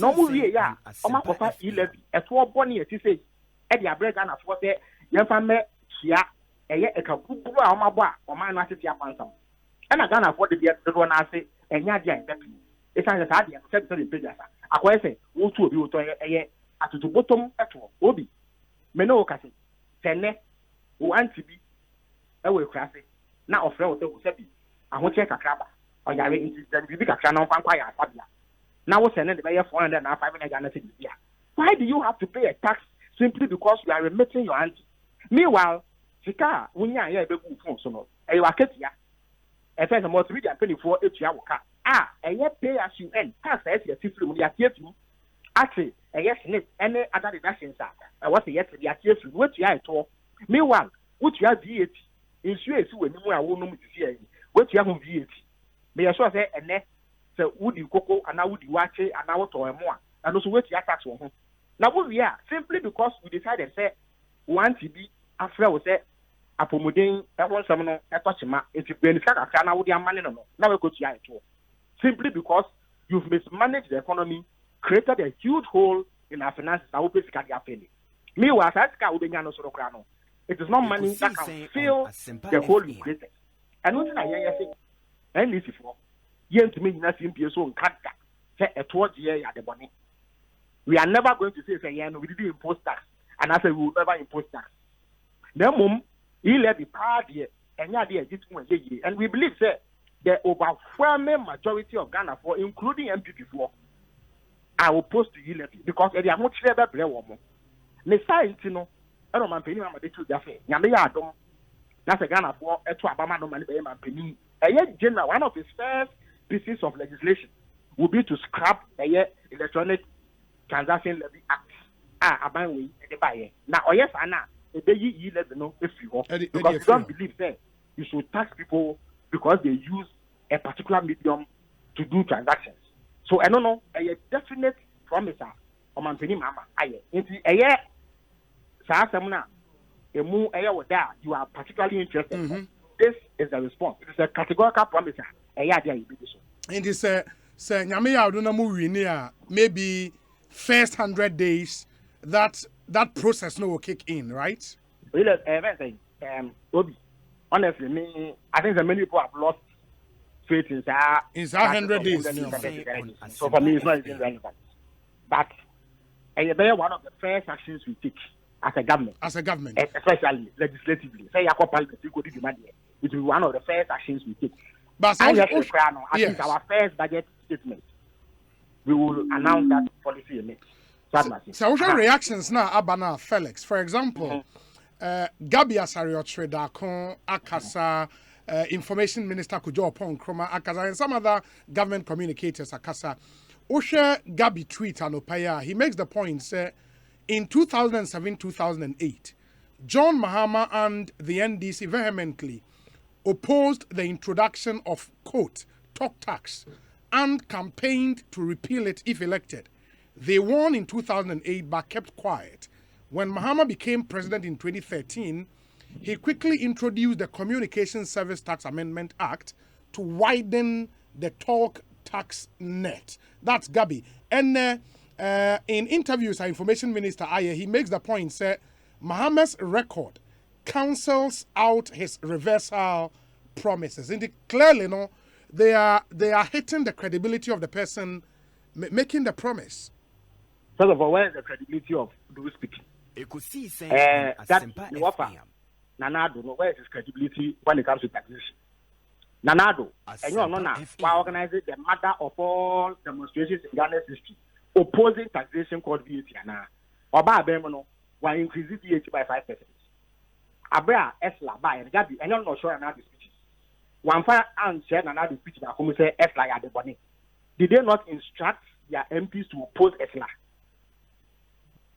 No more year, Omakofa 11, a tour bonnie at say, Eddie Abregan of what the Yafame, Shia, a Kapuba, Omaba, or my city upon some. And I can't afford to be at the one I say. And Yadia, it's an idea of secretary Pedasa. I say, who to be at the bottom at all. Obi, Meno Cassi, Tene, who want to be away classic. Now, of Rel, I won't check a crabber. Or Yari into the Bibica Channel Pampire Fabia. Now, send the mayor 400 and 500 Ghana cedis. Why do you have to pay a tax simply because you are remitting your auntie? Meanwhile, Chica, when you are a big phone, so a Waketia. A first of all, 324 HYWK. And yet pay as you earn. Tax as your system will be at you. Actually, a yes, any other deductions are. I was a yes, the at what you are at all. Meanwhile, what you have VAT, insurance when you are woman to see what you have on VAT. May I say, and then, so would you cocoa and now would you watch it and now to more. And also what you are tax on. Now, what we are simply because we decided, say, one TB after we say, Apomodin, everyone summoner, a touchma, if you benefit a channel with your money, no, now we go to your tour. Simply because you've mismanaged the economy, created a huge hole in our finances, I will basically have failed. Meanwhile, it is not money that can fill the hole you created. And what I say, and this is for yen to me, nothing be so cut that towards the year at the money. We are never going to say, yeah, no, we didn't impose tax, and I say we will never impose tax. The moment he let the party and and we believe that the overwhelming majority of Ghana, for including MPP4, are opposed to you because they are much better. The science, you know, I don't mind paying my to the affair. Yamia, that's a Ghana for a to Abama no money by penny. A yet general, one of his first pieces of legislation would be to scrap a year electronic transaction levy act. Abanwe, the buyer. Now, yes, Anna. you let them know if you want. Because you don't believe that you should tax people because they use a particular medium to do transactions. So I don't know, a definite promise on Manpeni Mama. You are particularly interested. Mm-hmm. This is the response. It is a categorical promise. And it's maybe first 100 days that process no will kick in, right? Honestly, I think that many people have lost faith in that. It's 100 days. So for me, it's not even relevant. But one of the first actions we take as a government, especially legislatively, say it will be one of the first actions we take. But I think our first budget statement, we will announce that policy in it. So what's your reactions now, Abana Felix? For example, Gabi Asariotre Akasa, Information Minister Kujo Pon Kroma Akasa, and some other government communicators Akasa. Osha Gabi tweet Anopaya. He makes the point, say, in 2007-2008, John Mahama and the NDC vehemently opposed the introduction of, quote, talk tax and campaigned to repeal it if elected. They won in 2008 but kept quiet. When Mahama became president in 2013, he quickly introduced the Communication Service Tax Amendment Act to widen the talk tax net. That's Gabi. And in interviews, our information minister, he makes the point, say, Mahama's record cancels out his reversal promises. And clearly, no, they are hitting the credibility of the person making the promise. First of all, where is the credibility of those speaking? Nanado, where is his credibility when it comes to taxation? Nanado, and you know, why organizing the mother of all demonstrations in Ghana's history, opposing taxation called VAT. Oba Bemono, why increase VAT by 5%. Abra Esla by and Gabi, and you're not sure another speeches. One fire and share another speech that come say Esla at the bonnet. Did they not instruct their MPs to oppose Esla?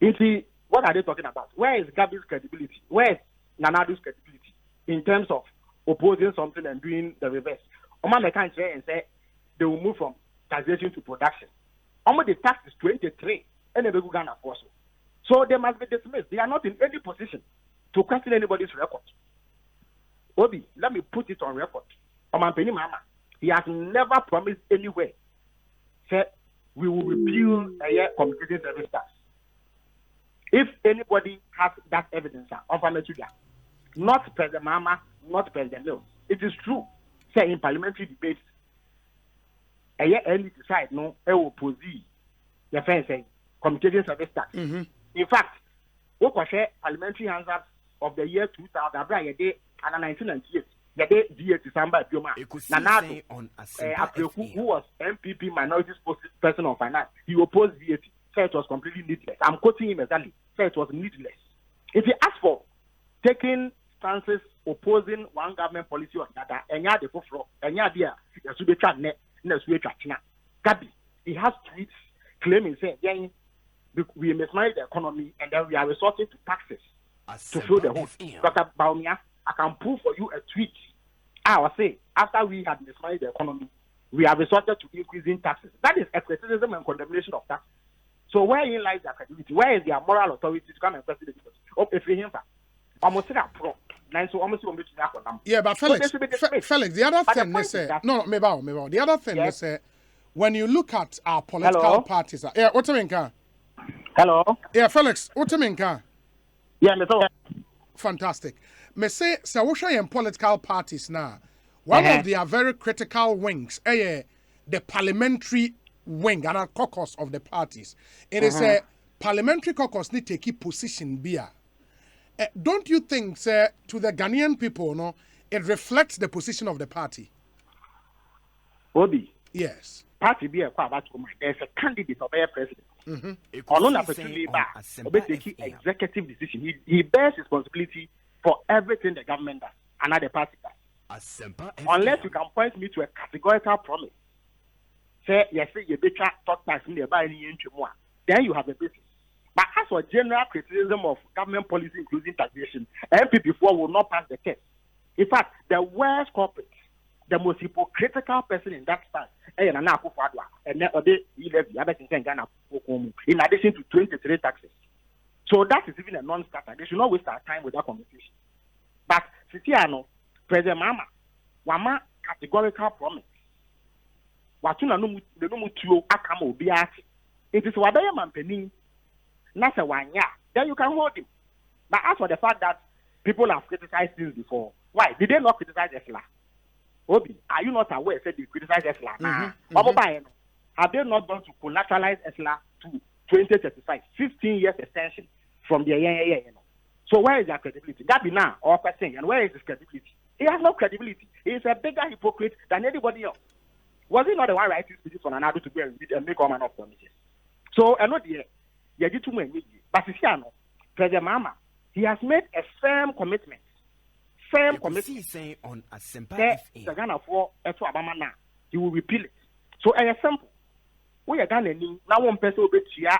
You see, what are they talking about? Where is Gabi's credibility? Where is Nanado's credibility in terms of opposing something and doing the reverse? Oma can say and say they will move from taxation to production. Oma the tax is 23 and they will Ghana also. So they must be dismissed. They are not in any position to question anybody's record. Obi, let me put it on record. Oma Mahama, he has never promised anywhere say we will repeal a communication service tax. If anybody has that evidence, not President Mahama, not President Mills, it is true. Say in parliamentary debates, a year early decide no, I will oppose the friend saying communication service tax. Mm-hmm. In fact, what was parliamentary answers of the year 2000, and 1998, the day VAT December Bioma, Nanado, who was MPP minority person of finance, he opposed VAT. Said it was completely needless. I'm quoting him exactly. Said it was needless. If he asked for taking stances opposing one government policy or another, and you the floor, and you there, Gabi, he has tweets claiming saying, we mismanage the economy and then we are resorting to taxes to fill the hole. Dr. Baumia, I can prove for you a tweet. I will say, after we had mismanaged the economy, we have resorted to increasing taxes. That is a criticism and condemnation of taxes. So where lies their credibility? Where is their moral authority to come and question the people? Oh, if you hear that, almost say pro. Yeah, but Felix, the other thing they say, no, maybe. The other thing they say, when you look at our political parties, yeah, what do you mean? Hello. Yeah, Felix, what do you mean? Yeah, fantastic. Me say, so what are your political parties now? One of their very critical wings, the parliamentary wing and a caucus of the parties. It is a parliamentary caucus need to keep position beer. Don't you think, sir, to the Ghanaian people, no, it reflects the position of the party? Obi. Yes. Party be a there's a candidate of a president. Taking executive decision. He bears responsibility for everything the government does, another party does. Unless you can point me to a categorical promise. Say yes, you better talk tax in the buy any more. Then you have a basis. But as for general criticism of government policy, including taxation, MPP4 will not pass the test. In fact, the worst culprit, the most hypocritical person in that stance, in addition to 23 taxes. So that is even a non-starter. They should not waste our time with that conversation. But Sitiano, President Mahama, Wama categorical promise. Watuna no mutuo akama obiati. It is Wadaya Mampeni. Nasa wanya. Then you can hold him. But as for the fact that people have criticized things before, why did they not criticize Esla? Obi, are you not aware that they criticize Esla? Have they not gone to collateralize Esla to 2035, 15 years extension from the year? So where is their credibility? That be now or question, and where is his credibility? He has no credibility. He is a bigger hypocrite than anybody else. Was he not the one writing speeches on another to go and make all manner of promises? So I know the too many. But President Mahama, he has made a firm commitment. Firm commitment. On a simple the Ghana for Abama now. He will repeal it. So a simple. We are Ghana now one person will be chia.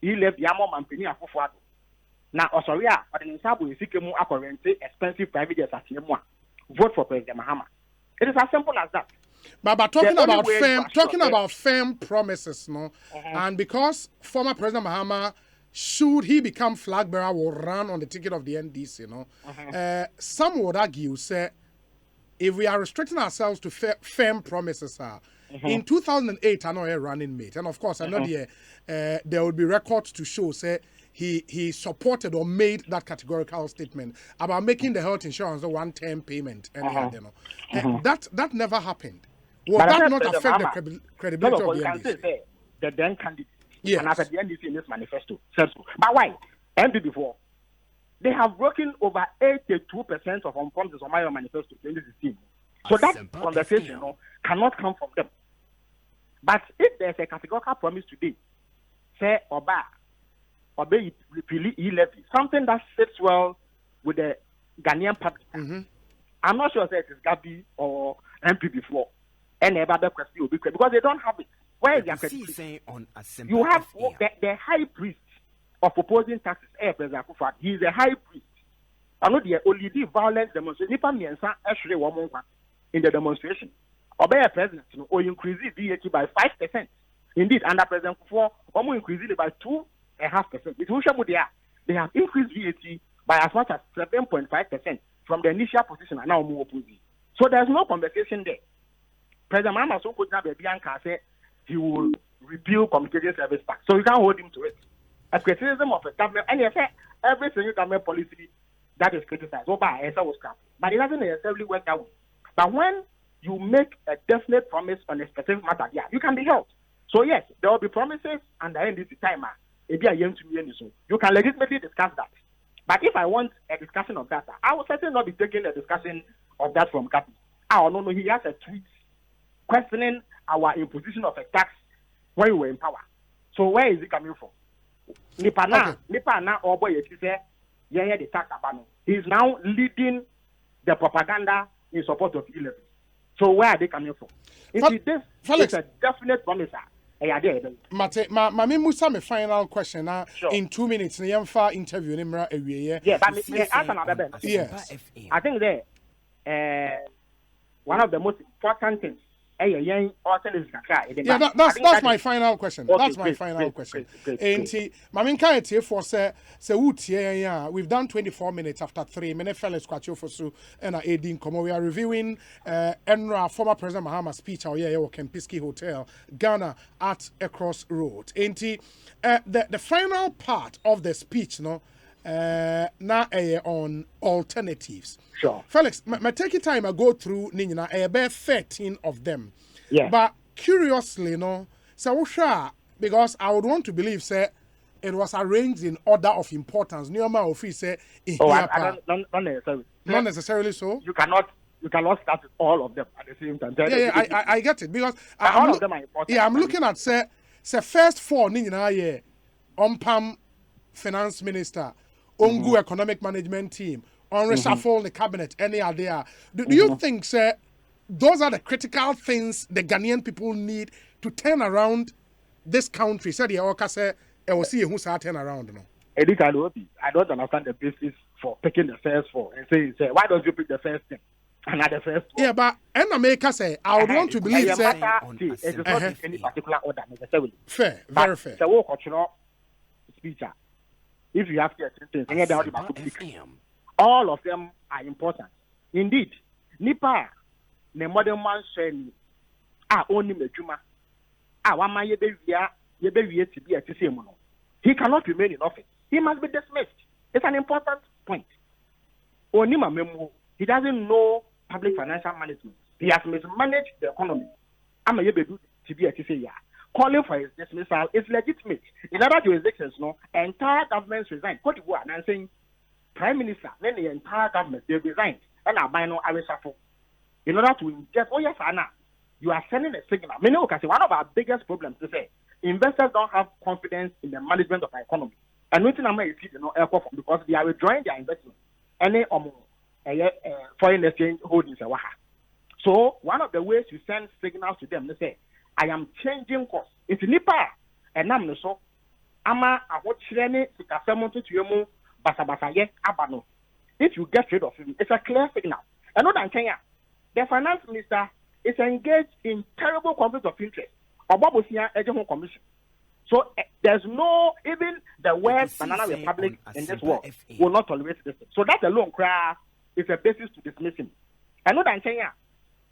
He left Yamo Mampini Akufo. Now, Osoria, but in Sabu is Sikemu Akorente, expensive private jets at Yemwa. Vote for President Mahama. It is as simple as that. But talking about firm promises, no, and because former President Mahama, should he become flag bearer, will run on the ticket of the NDC, some would argue, say, if we are restricting ourselves to firm promises, in 2008, I know a running mate, and of course, I know there would be records to show, say, he supported or made that categorical statement about making the health insurance a one-time payment, and that never happened. Will that not affect the credibility of the NDC? The then candidate, and as at the NDC in this manifesto says so. But why? MPP4, they have broken over 82% of promises on my manifesto in this team. So that conversation cannot come from them. But if there's a categorical promise today, say obey repeal e-levy, something that sits well with the Ghanaian public. I'm not sure if it is Gabi or MPP4 and about the question will be because they don't have it. Where is their credibility? You have the high priest of opposing taxes, President Akufo. He is a high priest. I know the only violent demonstration. Actually, in the demonstration, obey a president, or increase VAT by 5%. Indeed, under President Akufo, almost increased it by 2.5%. It will show they have increased VAT by as much as 7.5% from the initial position and now more opposing. So there's no conversation there. President Mahama so could not be Bianca say he will repeal communication service tax. So you can't hold him to it. A criticism of a government, and every single government policy that is criticized, but it doesn't necessarily work that way. But when you make a definite promise on a specific matter, you can be held. So yes, there will be promises, and the end is the timer. You can legitimately discuss that. But if I want a discussion of that, I will certainly not be taking a discussion of that from Kapi. No, he has a tweet questioning our imposition of a tax when we were in power. So where is it coming from? Nipa na oboy say the tax abano. He is now leading the propaganda in support of e-levy. So where are they coming from? This is a definite promise. Mate, Mami Musa, my final question in 2 minutes. Niyamfa interview nimra ewiye. Yes. I think that one of the most important things. That's my final question. Okay, that's my final question. We've done 24 minutes after 3 minutes. Felix K Ofosu and Edin Komo. We are reviewing Enra former President Mahama's speech at Kempiski Hotel, Ghana at a crossroads. The final part of the speech, now on alternatives. Sure. Felix, my take your time. I go through Nina, about 13 of them. Yeah. But curiously, because I would want to believe, it was arranged in order of importance. Not necessarily. Not necessarily so. You cannot start with all of them at the same time. I get it because all of them are important. Yeah, I'm looking at first 4 Nina Ompam Finance Minister, Ongu Economic Management Team, on reshuffle the cabinet, any idea? Do you think, those are the critical things the Ghanaian people need to turn around this country? Said I will see who start turn around no. I don't understand the basis for picking the first four and say why don't you pick the first thing and not the first four? Yeah, but Enameka say I would want to believe it say is not in any particular order necessarily. fair, very fair. The work speaker. If you have certain things, and all of them are important. Indeed, Nipa, the modern man saying, only Mejuma, one man ye be to be at the same. He cannot remain in office. He must be dismissed. It's an important point. Onima Memo, he doesn't know public financial management. He has mismanaged the economy. I'm a yebedu to be at the same. Calling for his dismissal is legitimate. In other jurisdictions, no, entire governments resign. Cote d'Ivoire, and saying Prime Minister, then the entire government they resigned and are buying no reshuffle. In order to inject, oh yes, Anna, you are sending a signal. Many can say one of our biggest problems is say investors don't have confidence in the management of the economy. And nothing I'm because they are withdrawing their investment. Any foreign exchange holdings. So one of the ways you send signals to them, they say, I am changing course. It's Nipa and I'm so Ama a what training to Casamonto to Yomu Basabasaye Abano. If you get rid of him, it's a clear signal. And not in Kenya, the finance minister is engaged in terrible conflict of interest. Obabusia Ejimo Commission. So there's no, even the West Banana Republic in this world will not tolerate this. So that alone cry is a basis to dismiss him. And not in Kenya,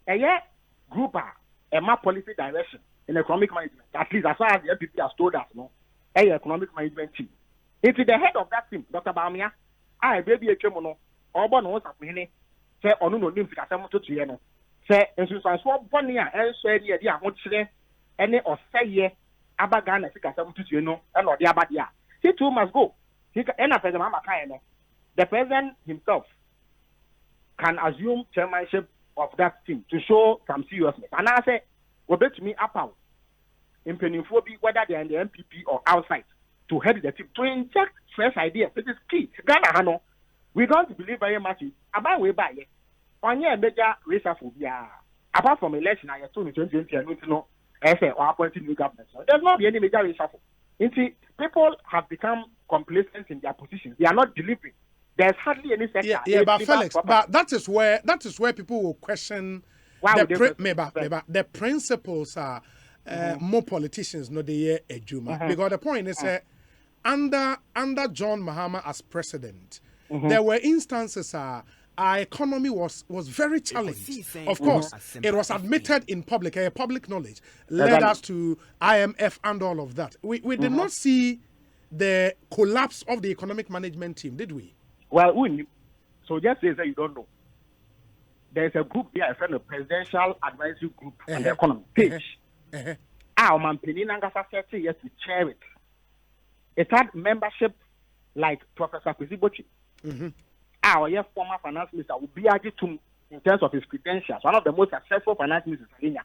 a group a map policy direction in economic management, at least as far as the FPP has told us, no, a economic management team. If the head of that team, Dr. Bamia, I baby a chemono, or one was a minute, say, or no, to Tiano, say, and so I swap 1 year and say, the idea, what say, any or say, yeah, Abagan, I think I to Tiano, and or the Abadia. He too must go. He can end up as a mama kind. The president himself can assume chairmanship of that team to show some seriousness. And I say, well, bet me up out in Pennyphobia, whether they are in the MPP or outside, to head the team, to inject fresh ideas. It is key. Ghana, Hano, we don't believe very much about way by it. On your major racial apart from election, I assume in 2020, I don't know, I say, or appointing new government. So there's not any major reshuffle. You see, people have become complacent in their positions. They are not delivering. There's hardly any sector. Yeah, but Felix, but that is where people will question the principles are more politicians know the year Ejuma. Because the point is under John Mahama as president, there were instances our economy was very challenged. Of course, it was admitted in public, public knowledge, led us to IMF and all of that. We did not see the collapse of the economic management team, did we? Well, so just say that you don't know. There's a group here, a presidential advisory group on the economy page. Our man Peninangasa 30 years to chair it. It had membership like Professor Kuzibochi. Our former finance minister will be added to in terms of his credentials, one of the most successful finance ministers in Kenya.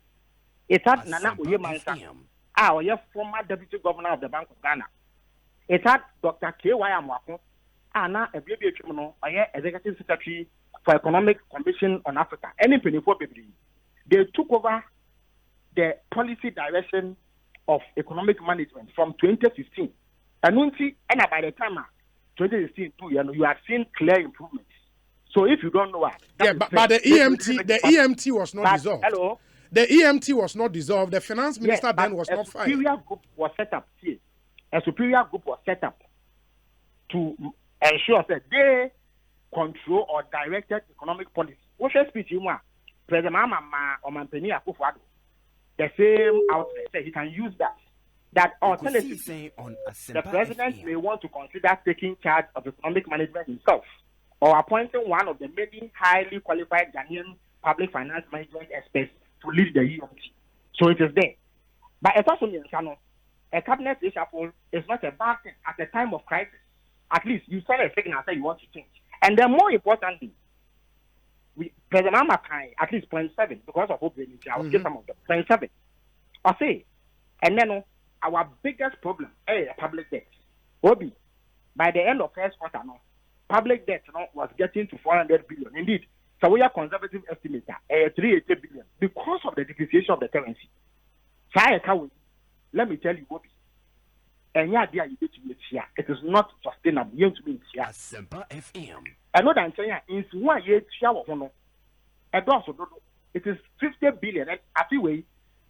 It had Nana Oyemansa, our former deputy governor of the Bank of Ghana. It had Dr. K. Amwako, Anna, a baby executive secretary for Economic Commission on Africa. Any penny for baby. They took over the policy direction of economic management from 2015. And by the time 2016, you have seen clear improvements. So if you don't know what, but the EMT was not dissolved. Hello, the EMT was not dissolved. The finance minister then was not fired. A superior group was set up here. A superior group was set up to ensure that they control or directed economic policy. What should speak to President Mahama or Mampeni Akufo-Addo, the same outlet, say he can use that. That alternatively, the president may want to consider taking charge of economic management himself or appointing one of the many highly qualified Ghanaian public finance management experts to lead the EMT. So it is there. But a cabinet reshuffle is not a bad thing at a time of crisis. At least you send a signal that you want to change. And then more importantly, President Mahama can at least 0.7 because of hope I will give some of them 0.7. I say, and then our biggest problem is public debt. Obi, by the end of first quarter, public debt was getting to 400 billion. Indeed, so we are conservative estimator, 380 billion because of the depreciation of the currency. Let me tell you, Obi, any idea you get to be here. It is not sustainable. You to be here. Asempa FM. I know that in 1 year, it is 50 billion. And I feel way,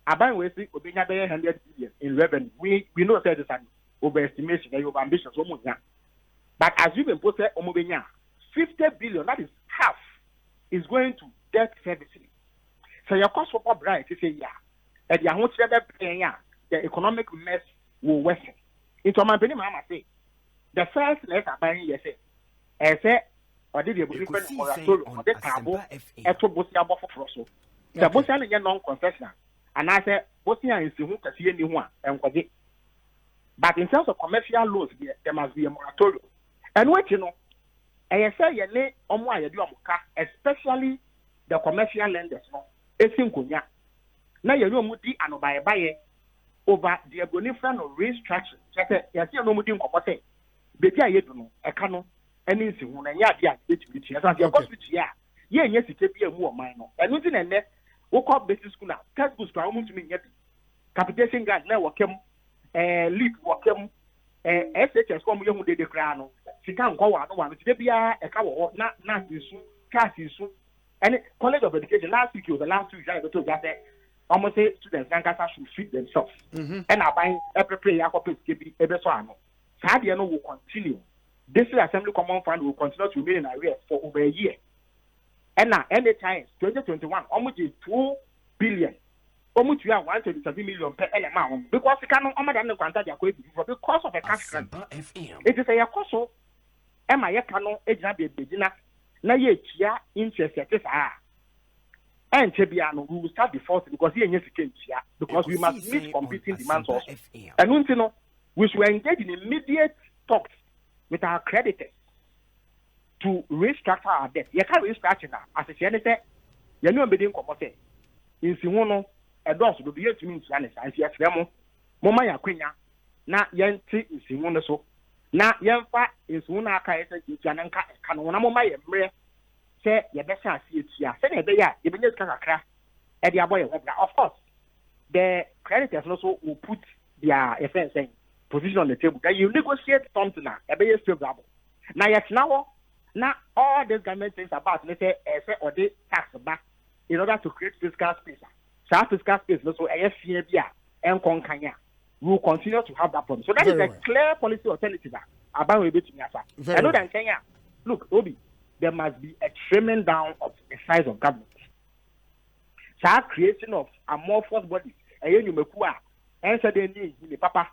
about we see, 100 billion in revenue. We know that it's an overestimation, over ambitions, almost now. But as you've been posted, 50 billion, that is half, is going to debt servicing. So your cost for bright to say, yeah, and you won't the economic mess will worsen. Into my opinion, Mama say, the first less I'm buying, yes, I say, or did you believe in moratorium or the cabo, at Bosia for Frosso? The Bosia is non concession, and I said, Bosia is the who can see anyone, and was it. But in terms of commercial laws, there must be a moratorium. And what you know, I say, you lay on why you do especially the commercial lenders. Esinkonya na ye no mudi anobaye baye over the bonifran or restructure chete ye se no mudi nkoko se beti aye do no e ka no eni nsihu na nya dia betumi tia so ye cost tia ye nya sike bi emu o man no enu ti na ne wo call basic school na textbooks kwa omuntu mi nya bi capitation grant na wokem lead wokem SHS ko mu ye hu de kra no sika nkọ wa no ti de bia e ka wo na sisu class sisu. And College of Education last week, the last 2 years, I told you that almost say students should feed themselves. And I buy every prayer for PSKB every so I know. Sadia will continue. This Assembly Common Fund will continue to remain in arrears for over a year. And now, any time 2021, almost 2 billion. Almost you have 127 million per amount because you cannot understand the quantity because of a cash grant. It is a cost. Am I a canon agent? Na ye chia interest at this and Chebiano we will start defaulting because he ain't chia because we must meet competing demands also. And you know, we should engage in immediate talks with our creditors to restructure our debt. You can't restructure now. As a senator, you know being composite. In Simono, a dose will be here to mean Spanish and yes, Mama Yaquina, na Yanti in Simono so. Na yemfa insuna aka yesa jananka kan wona mo maye mre se ye be sha see tia se na be ya ye be nyeka kakra e de aboye webra. Of course the creditors also will put their saying position on the table that you negotiate something na e be favorable na yet now na all these government things about let's say or the tax back in order to create fiscal space so fiscal space also e fie bia en konkanya. We will continue to have that problem. So that is a clear policy alternative about we between us. I know that in Kenya, look, Obi, there must be a trimming down of the size of government. So creation of amorphous bodies. And you mekua, and so they need the papa.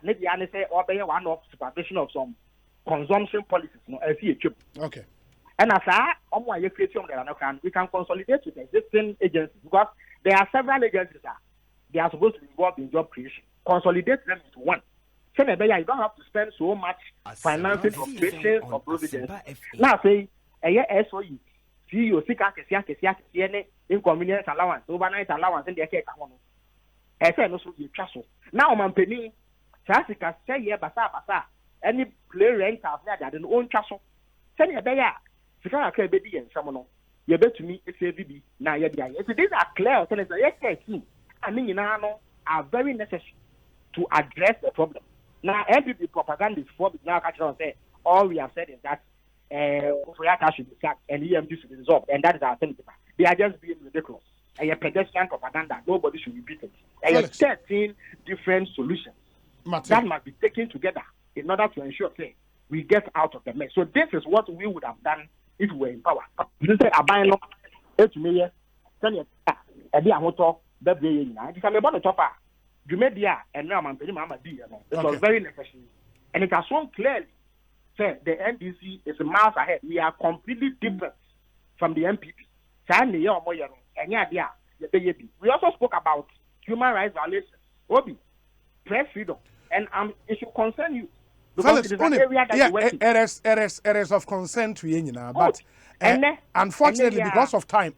Maybe I say or be one of supervision of some consumption policies. No, I see a chip. Okay. And as you create we can consolidate with existing agencies because there are several agencies they are supposed to be involved in job creation. Consolidate them into one. So you don't have to spend so much financing operations of those agencies. Now say a year SOE, CEO, inconvenience allowance, overnight allowance, and the cake. I said no so you trust. Now man penny, Sassika say yeah basa any play rent out there that own trust. Send you there. Sika can be and someone. You bet to me it's a VB. Now yeah, these are clear alternatives. Yes, I mean, you know, are very necessary to address the problem. Now, MPP propaganda is for now. Say all we have said is that Oforiata should be sacked and EMD should be resolved, and that is our alternative. They are just being ridiculous. A pedestrian propaganda. Nobody should repeat it. There are 13 different solutions that must be taken together in order to ensure we get out of the mess. So this is what we would have done if we were in power. You say, "Abano, 8 million, 10 years, a day that day, it's about the topper. You made the and now I'm Mama D. It was very necessary. And it has shown clearly that the NDC is miles ahead. We are completely different from the MPP. We also spoke about human rights violations, Obi, press freedom, and it should concern you. Because Felix, it is an area that you work in. It is of concern to you now, but unfortunately, because of time,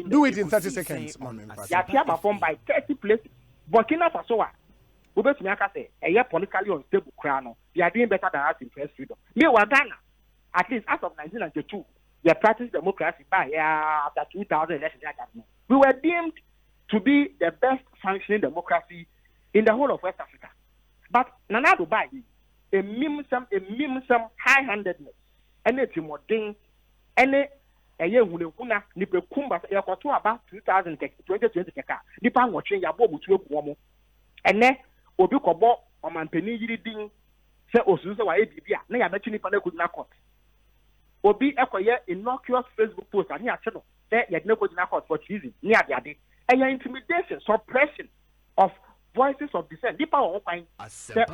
do it in 30 seconds. Yatiaba formed by 30 places. Burkina Faso, Ubesmiaka say, a year politically unstable crown. They are doing better than us in press freedom. Meanwhile, Ghana, at least as of 1992, they practiced democracy by after 2000 elections. We were deemed to be the best functioning democracy in the whole of West Africa. But Nanado buy a mim some high-handedness, and it's more ding, and a year huna, Nipe Kumba, Yakoto about 2020 Kaka, Nipan watching Yabobu to Womo, and then Obukobo or Manpeni ding, say Osusa, why Bibia, nay, I bet you Nipan could not cut. Obi Equia innocuous Facebook post, and your channel, there yet no good not for cheesy, near the day, and your intimidation, suppression of voices of dissent. Deeper or fine, say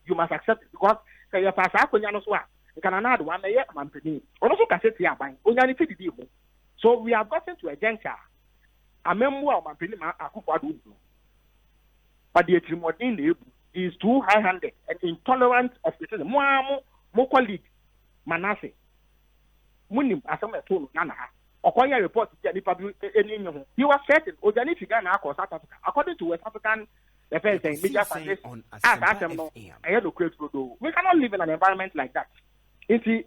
you must accept it because say your pass up when you know what. You can another one a year, man. Also, can say, yeah, buying. So we have gotten to a juncture. A memoir of my opinion, but the Trimodin is too high-handed and intolerant of the more colleague, Manasseh. Munim, as I'm told, Nana. Okoya report he was certain Ojani Figana South Africa. According to West African Defense and Media Foundation, we cannot live in an environment like that. You see,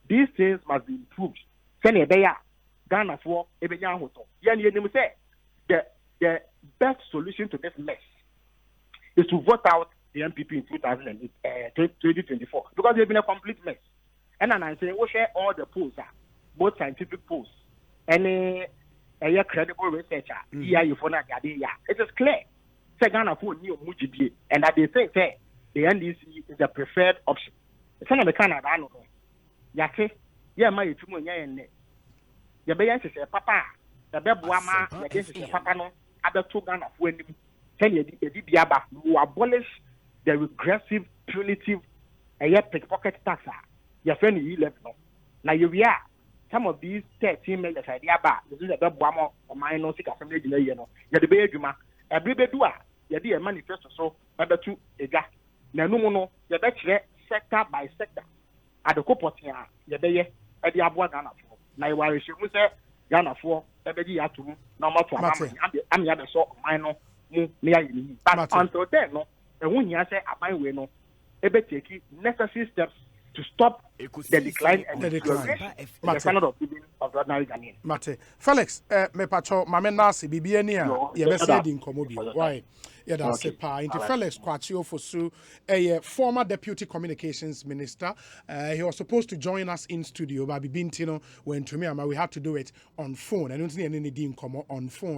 these things must be improved. Send a bear, Ghana for Ebeyan Hoto. Say the best solution to this mess is to vote out the MPP in 2024 because they've been a complete mess. And then I say, we share all the polls, both scientific polls, any a credible researcher. It is clear. Say Ghana for new Mujibi, and that they say the NDC is the preferred option. It's not the kind of I know. Yake, my tumu yen. The bayan says, Papa, the Bebuama, the Papa no, other two Ghana for him. Tell you, who abolish the regressive, punitive, pickpocket tax. Your friend, you left no. Now you are. Some of these 13 members idea about this is a Bebuama or minor sick assembly, you know. You're the Bayjuma, a Bibedua, you're the manifesto so, other two, a gas. Nanumono, you're sector by sector. At the Copotia, the day at the Abua Ghana for. Now, why you say Ghana for, everybody had to normal for I'm the other sort of minor, but until then, no, and when you say, I might no, take necessary steps to stop the decline and the standard of living of the ordinary Ghanaian. Mate, Felix, me pacho, mame nasi, bibienia, yebese din komobi. Why? Yeah, that's a pa. Into Felix Kwachi Ofosu, a former deputy communications minister. He was supposed to join us in studio, but Bintino went to me, and we had to do it on phone. I don't see any din komo on phone.